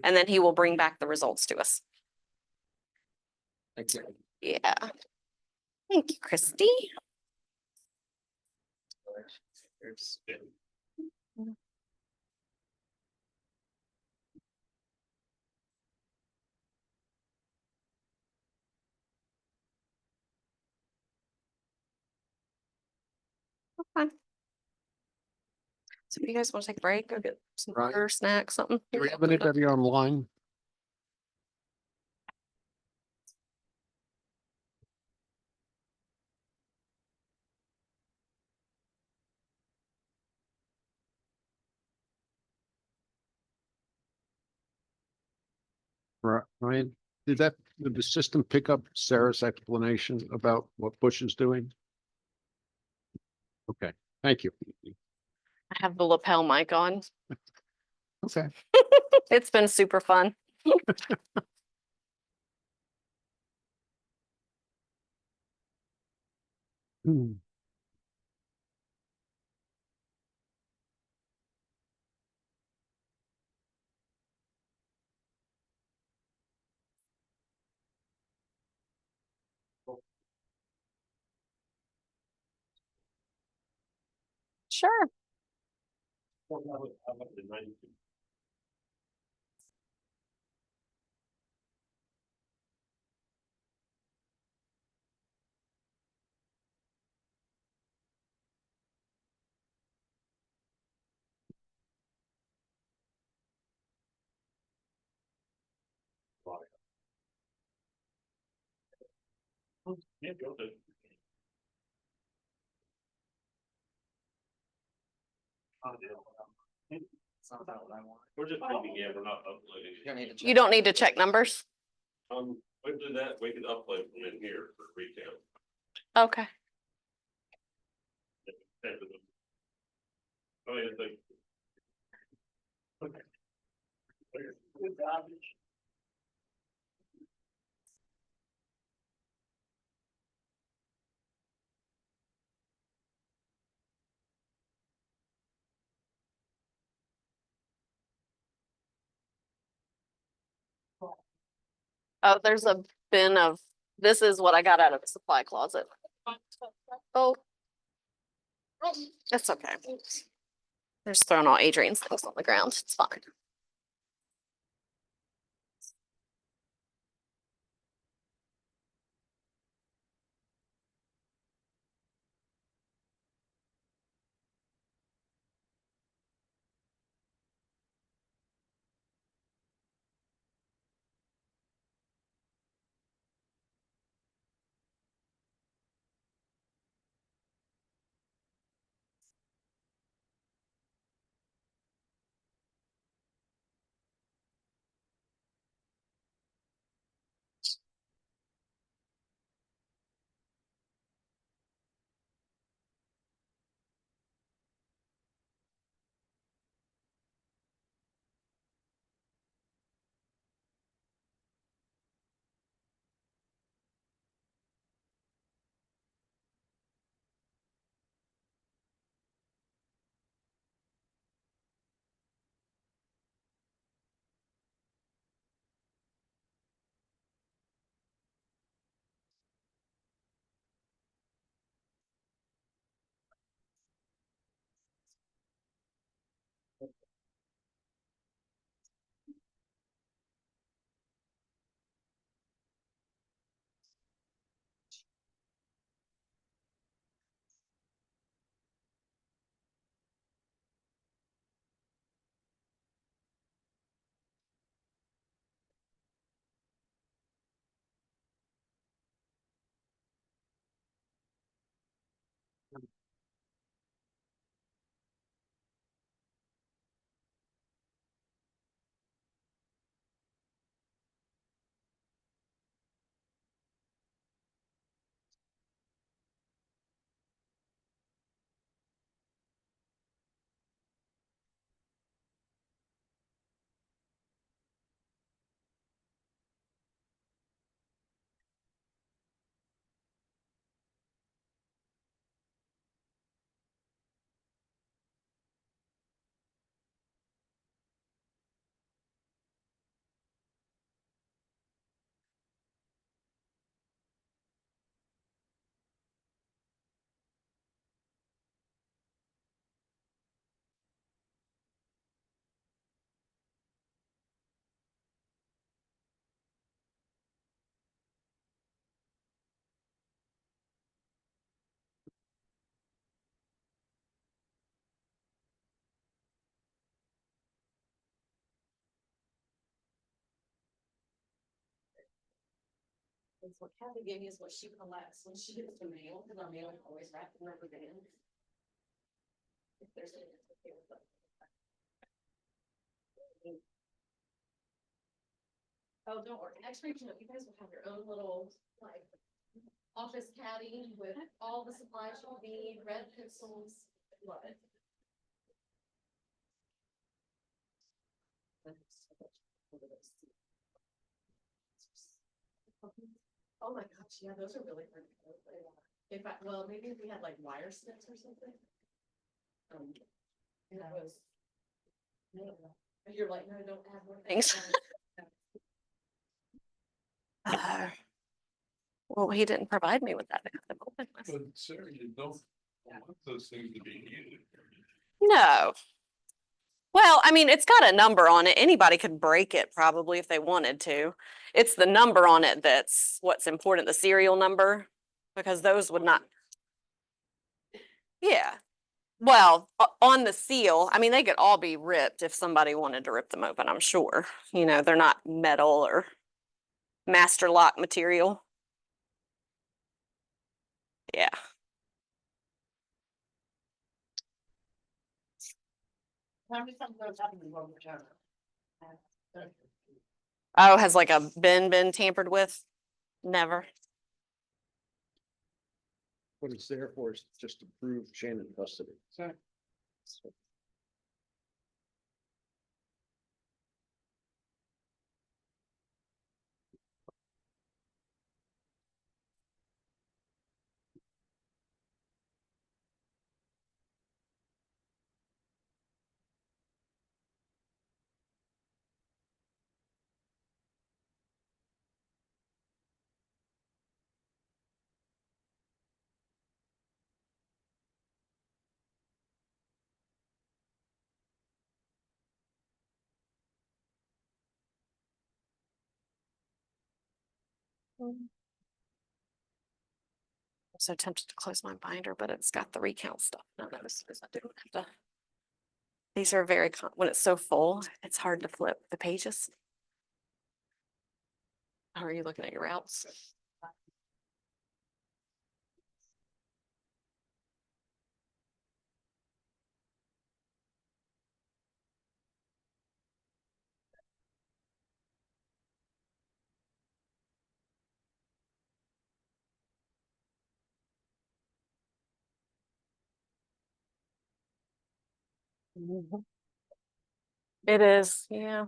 And then he will bring back the results to us. Thank you. Yeah. Thank you, Christy. Okay. So if you guys want to take a break, go get some Right. burger, snack, something. Do we have anybody online? Ryan, did the system pick up Sarah's explanation about what Bush is doing? Okay, thank you. I have the lapel mic on. Okay. It's been super fun. Hmm. Sure. Yeah, go ahead. We're just reading it, we're not uploading it. You don't need to check numbers. We do that, we can upload them in here for recount. Okay. Oh, yeah, thank you. Okay. Good job. Oh, there's a bin of, this is what I got out of the supply closet. Oh. That's okay. They're just throwing all Adrian's things on the ground. It's fine. That's what Kathy gave me is what she collects when she gets the mail, because our mail is always wrapped in rubber band. If there's any. Oh, don't worry, next week, you know, you guys will have your own little, like, office caddy with all the supplies you'll need, red pencils, love it. Oh my gosh, yeah, those are really pretty. In fact, well, maybe if we had like wire snips or something. And that was. No, you're like, no, don't have more things. Well, he didn't provide me with that. But Sarah, you don't want those things to be needed. No. Well, I mean, it's got a number on it. Anybody could break it probably if they wanted to. It's the number on it that's what's important, the serial number, because those would not. Yeah. Well, on the seal, I mean, they could all be ripped if somebody wanted to rip them open, I'm sure. You know, they're not metal or master lock material. Yeah. How many times those happen in one return? Oh, has like a bin been tampered with? Never. What it's there for is just to prove chain of custody. I'm so tempted to close my binder, but it's got the recount stuff. No, no, this is, I do have to. These are very, when it's so full, it's hard to flip the pages. How are you looking at your routes? It is, yeah.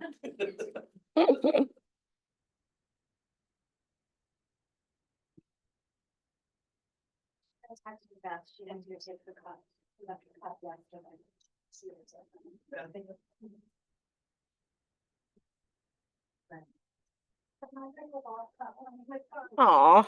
Aw.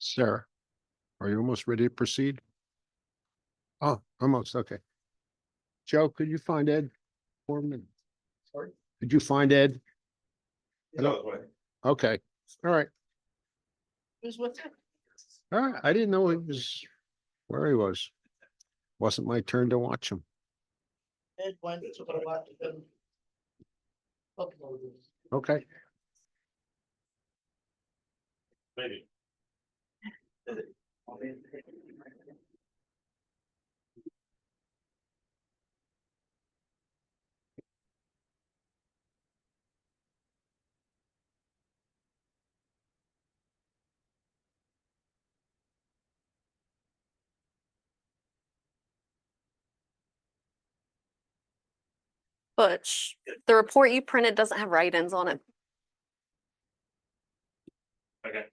Sarah, are you almost ready to proceed? Oh, almost, okay. Joe, could you find Ed for me? Sorry? Could you find Ed? He's on his way. Okay, all right. Who's with it? All right, I didn't know he was where he was. Wasn't my turn to watch him. Ed went to go watch them. Upload this. Okay. Maybe. Butch, the report you printed doesn't have write-ins on it. Okay.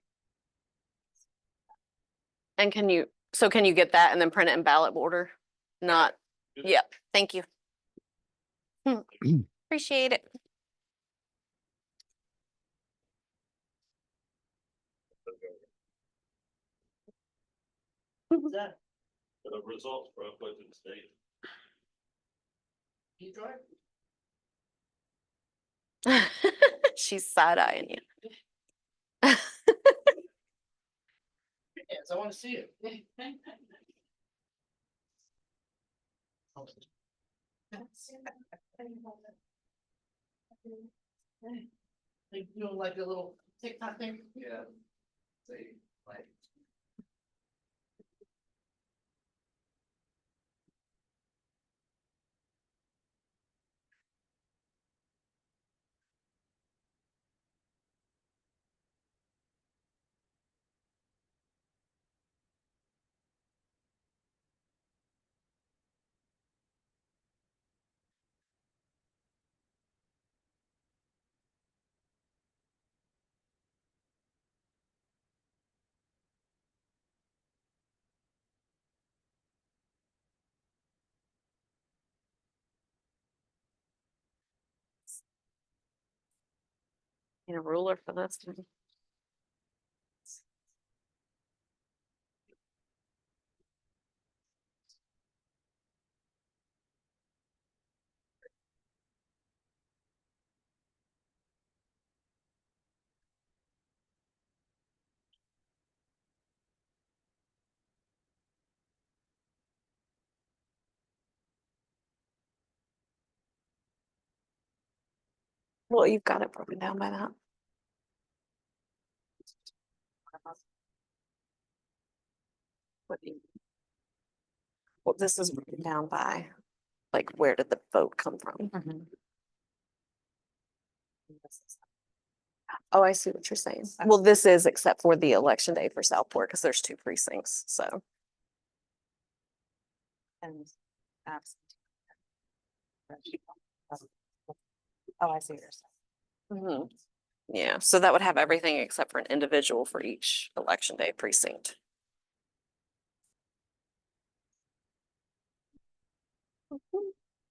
And can you get that and then print it in ballot border? Not, yep, thank you. Appreciate it. Who's that? The results for Clinton State. You drive? She's side-eyeing you. Yes, I want to see it. They doing like a little TikTok thing? Yeah. Say, like. Need a ruler for this. Well, you've got it broken down by that. Well, this is broken down by, like, where did the vote come from? Oh, I see what you're saying. Well, this is except for the election day for Southport, because there's 2 precincts, so. And absentee. Oh, I see what you're saying. Yeah, so that would have everything except for an individual for each election day precinct.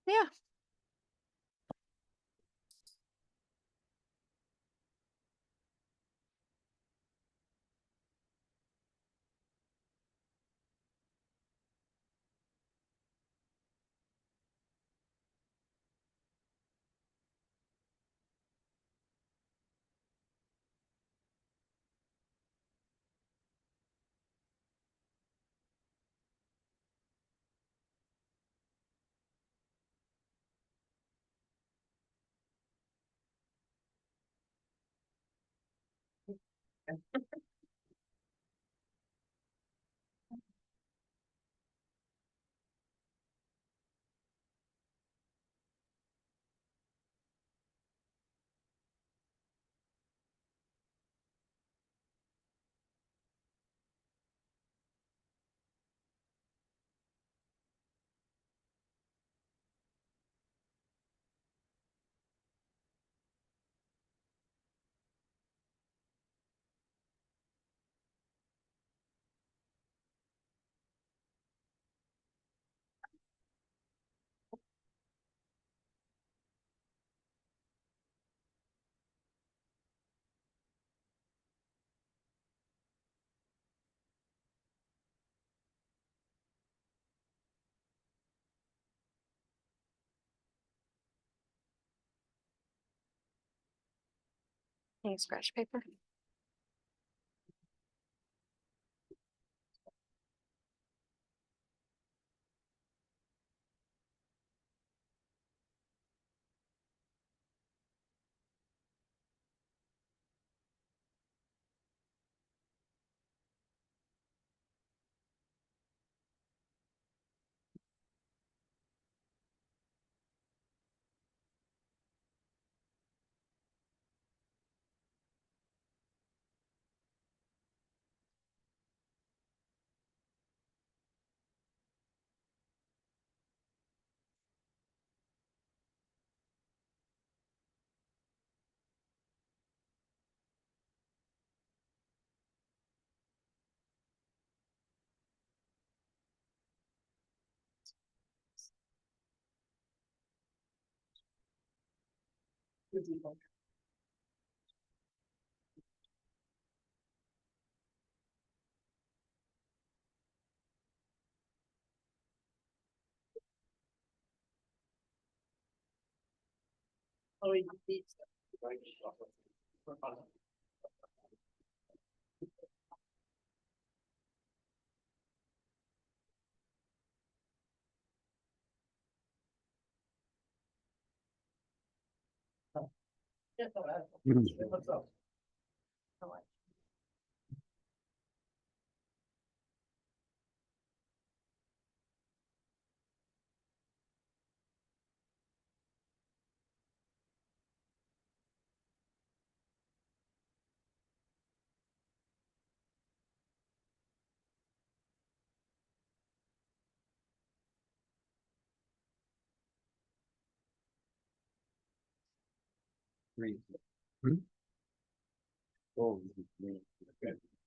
Yeah. Can you scratch paper?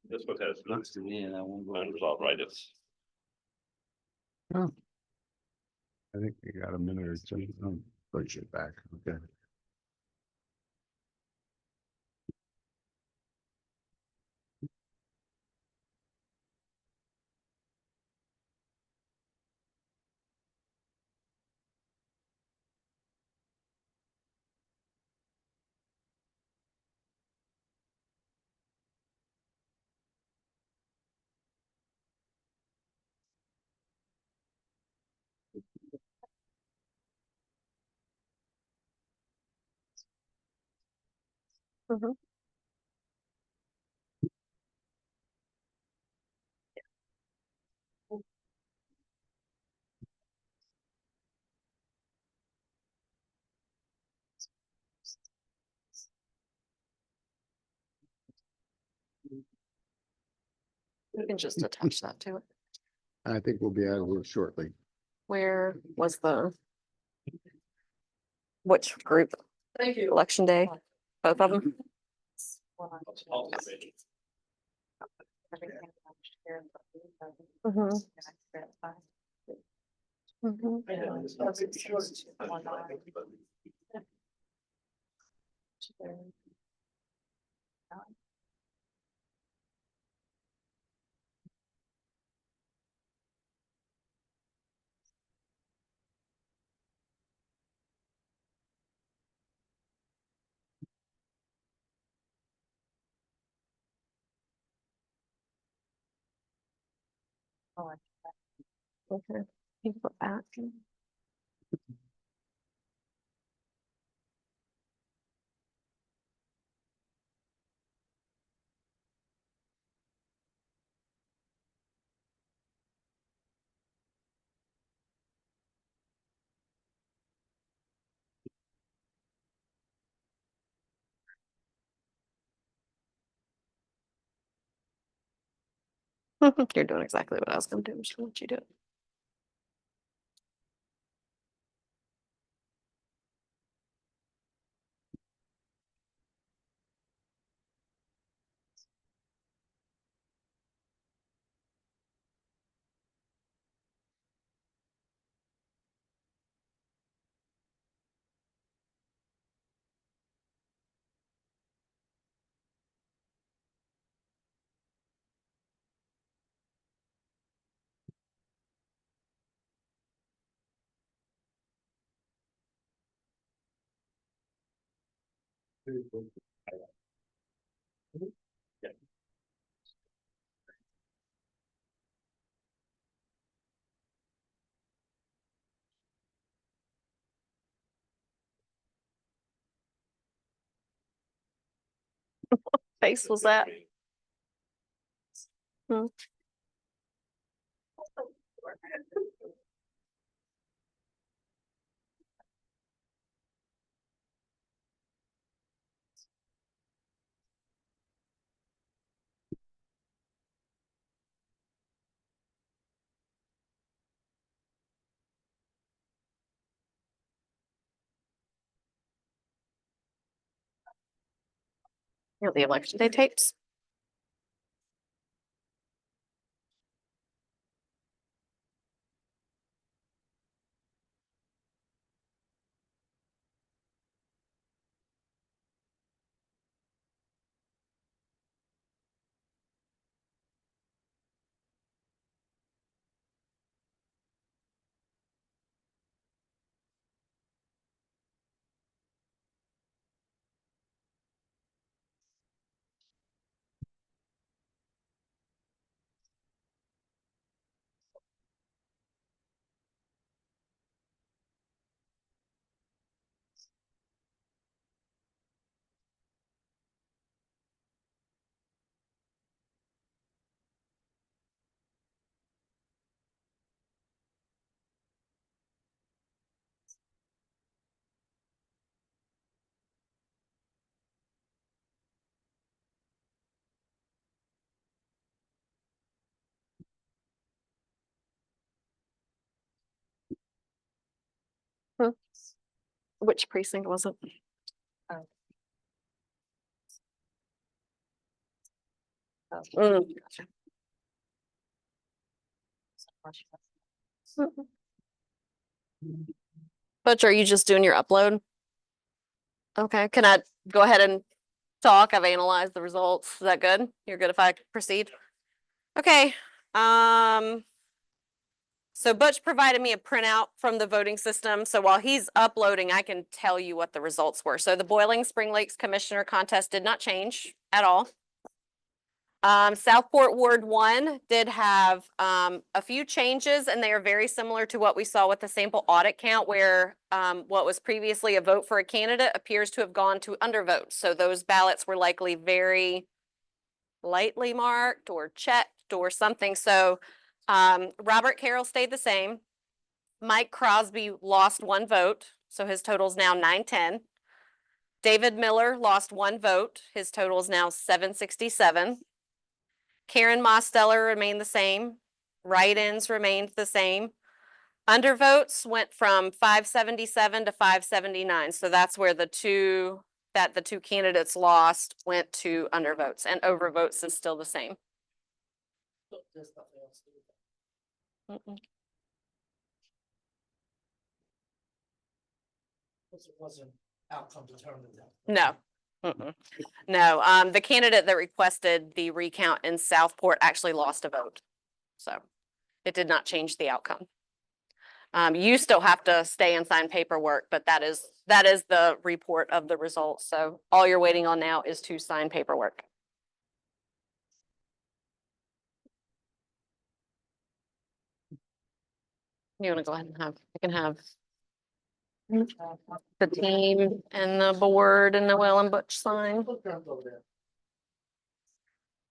This one has Looks to me, and I won't go. unresolved rights. I think you got a minute or two. Push it back. Okay. Mhm. You can just attach that to it. I think we'll be out of here shortly. Where was which group? Thank you. Election day? Both of them? Mhm. Mhm. Okay. You put back. You're doing exactly what I was gonna do. I'm just gonna let you do it. Face was that? Hmm. You know, the election day tapes. Hmm. Which precinct was it? Mm. Butch, are you just doing your upload? Okay, can I go ahead and talk? I've analyzed the results. Is that good? You're good if I proceed? Okay, so Butch provided me a printout from the voting system. So while he's uploading, I can tell you what the results were. So the Boiling Spring Lakes Commissioner contest did not change at all. Southport Ward 1 did have a few changes, and they are very similar to what we saw with the sample audit count, where what was previously a vote for a candidate appears to have gone to undervotes. So those ballots were likely very lightly marked or checked or something. So Robert Carroll stayed the same. Mike Crosby lost 1 vote, so his total is now 910. David Miller lost 1 vote. His total is now 767. Karen Mosteller remained the same. Write-ins remained the same. Undervotes went from 577 to 579. So that's where the two candidates lost went to undervotes, and overvotes is still the same. Mm-mm. It wasn't outcome determined. No. Mm-mm. No, the candidate that requested the recount in Southport actually lost a vote. So it did not change the outcome. You still have to stay and sign paperwork, but that is the report of the results. So all you're waiting on now is to sign paperwork. You want to go ahead and I can have the team and the board and Noel and Butch sign.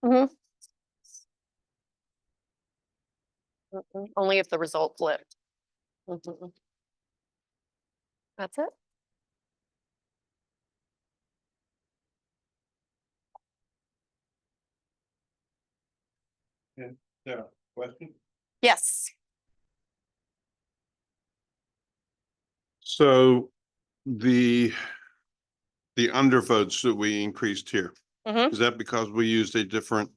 Mhm. Only if the result flipped. Mhm. That's it. Yeah, question? Yes. So the undervotes that we increased here, Mhm. is that because we used a different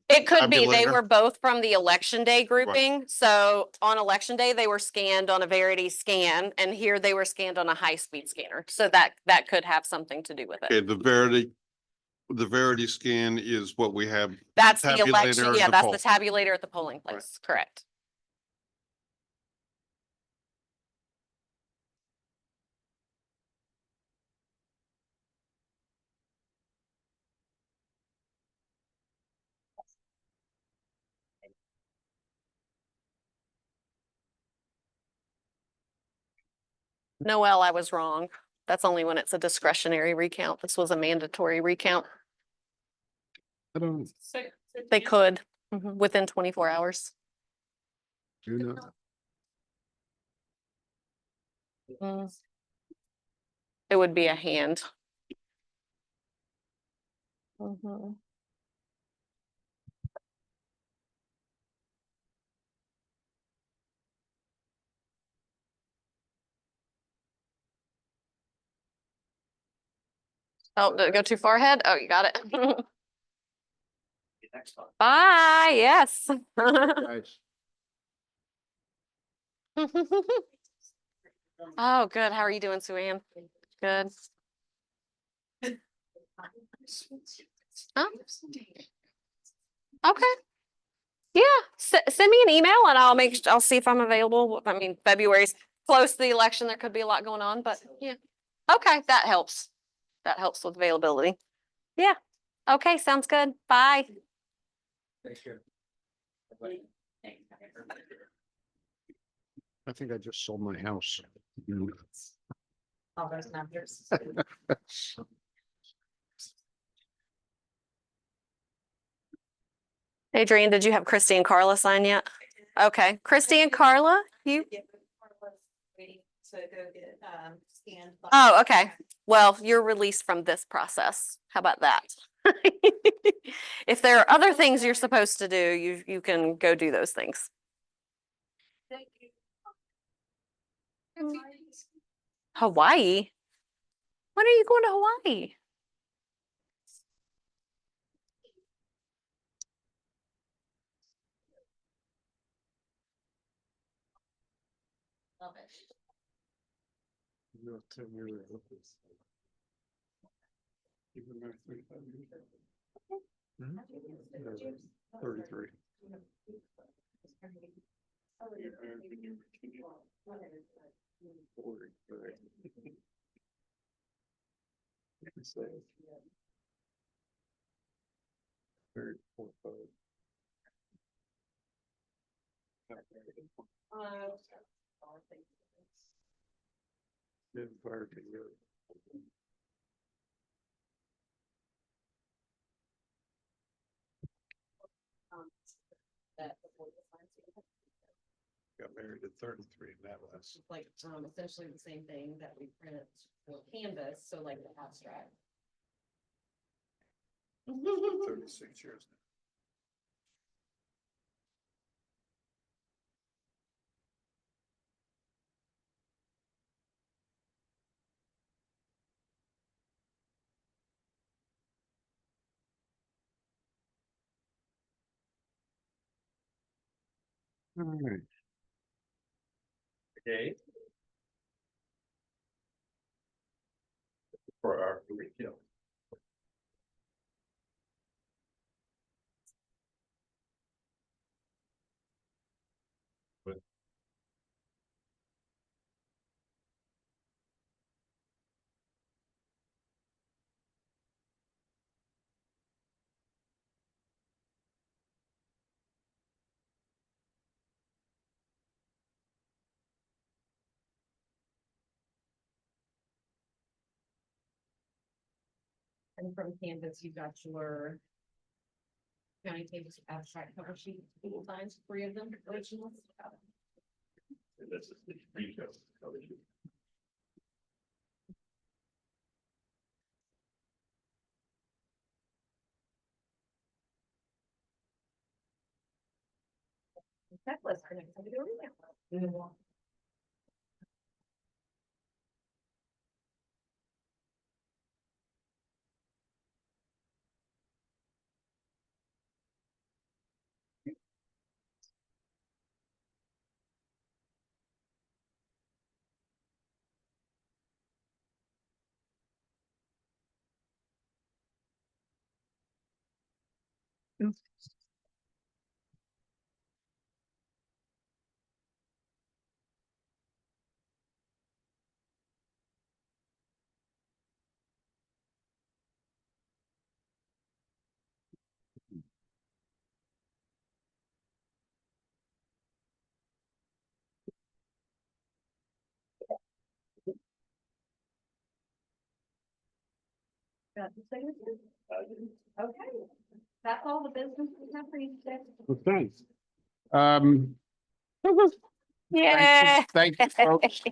It could be. They tabulator? were both from the election day grouping. So on election day, they were scanned on a Verity scan, and here they were scanned on a high-speed scanner. So that could have something to do with Okay, it. the Verity scan is what we have. That's the tabulator election. at Yeah, the that's poll. the tabulator at the polling place. Correct. Noel, I was wrong. That's only when it's a discretionary recount. This was a mandatory recount. I don't They could, within 24 hours. do know. Mm. It would be a hand. Mhm. Oh, did it go too far ahead? Oh, you got it. Bye, yes. Guys, Oh, good. How are you doing, Sue Ann? Good. Oh. Okay. Yeah, send me an email and I'll see if I'm available. I mean, February's close to the election. There could be a lot going on, but yeah. Okay, that helps. That helps with availability. Yeah. Okay, sounds good. Bye. I think I just sold my house. All those numbers. Adrian, did you have Christy and Carla sign yet? Okay, Christy and Carla, you? Waiting to go get scanned. Oh, okay. Well, you're released from this process. How about that? If there are other things you're supposed to do, you can go do those things. Thank you. Hawaii? When are you going to Hawaii? Love it. Mhm. 33. Very poor photo. Didn't fire me yet. Got married at 33 and that was Like, essentially the same thing that we print for Canvas, so like the abstract. 36 years. All right. Okay. For our curriculum. And from Canvas, you got your county Canvas abstract cover sheet, equal times, 3 of them, originals. And this is the details. Checklist for next time we do a recount. Got the signature? Okay, that's all the business we have for you today. Okay. Um. Yeah. Thank you, folks.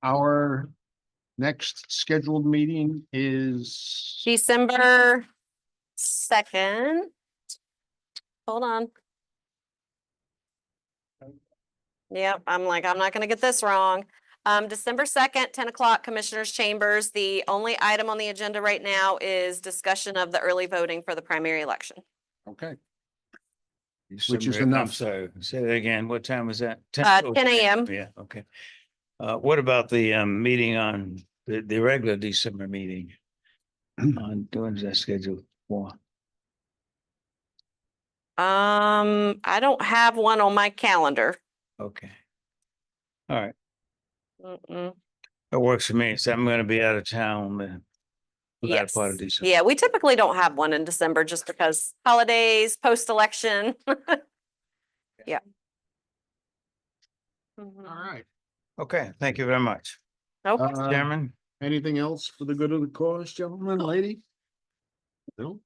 Our next scheduled meeting is, December 2nd. Hold on. Yep, I'm not gonna get this wrong. December 2nd, 10 o'clock, Commissioners Chambers. The only item on the agenda right now is discussion of the early voting for the primary election. okay, Which is I'm enough. sorry, say that again. What time was that? 10 a.m. Yeah, okay. What about the meeting on the regular December meeting? On when's that scheduled for? I don't have one on my calendar. Okay. All right, Mm-mm. that works for me. So I'm gonna be out of town for that Yes. part of December. Yeah, we typically don't have one in December just because holidays, post-election. Yeah. Mhm. All right. Okay, thank you very much. Okay. Chairman? Anything else for the good of the cause, gentlemen, lady? No?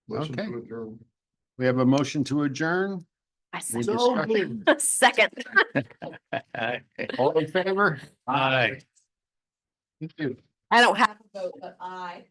Motion to Okay. adjourn. We have a motion to adjourn. I Any second. discussion? Second. All in favor? Aye. Thank you. I don't have a vote, but I.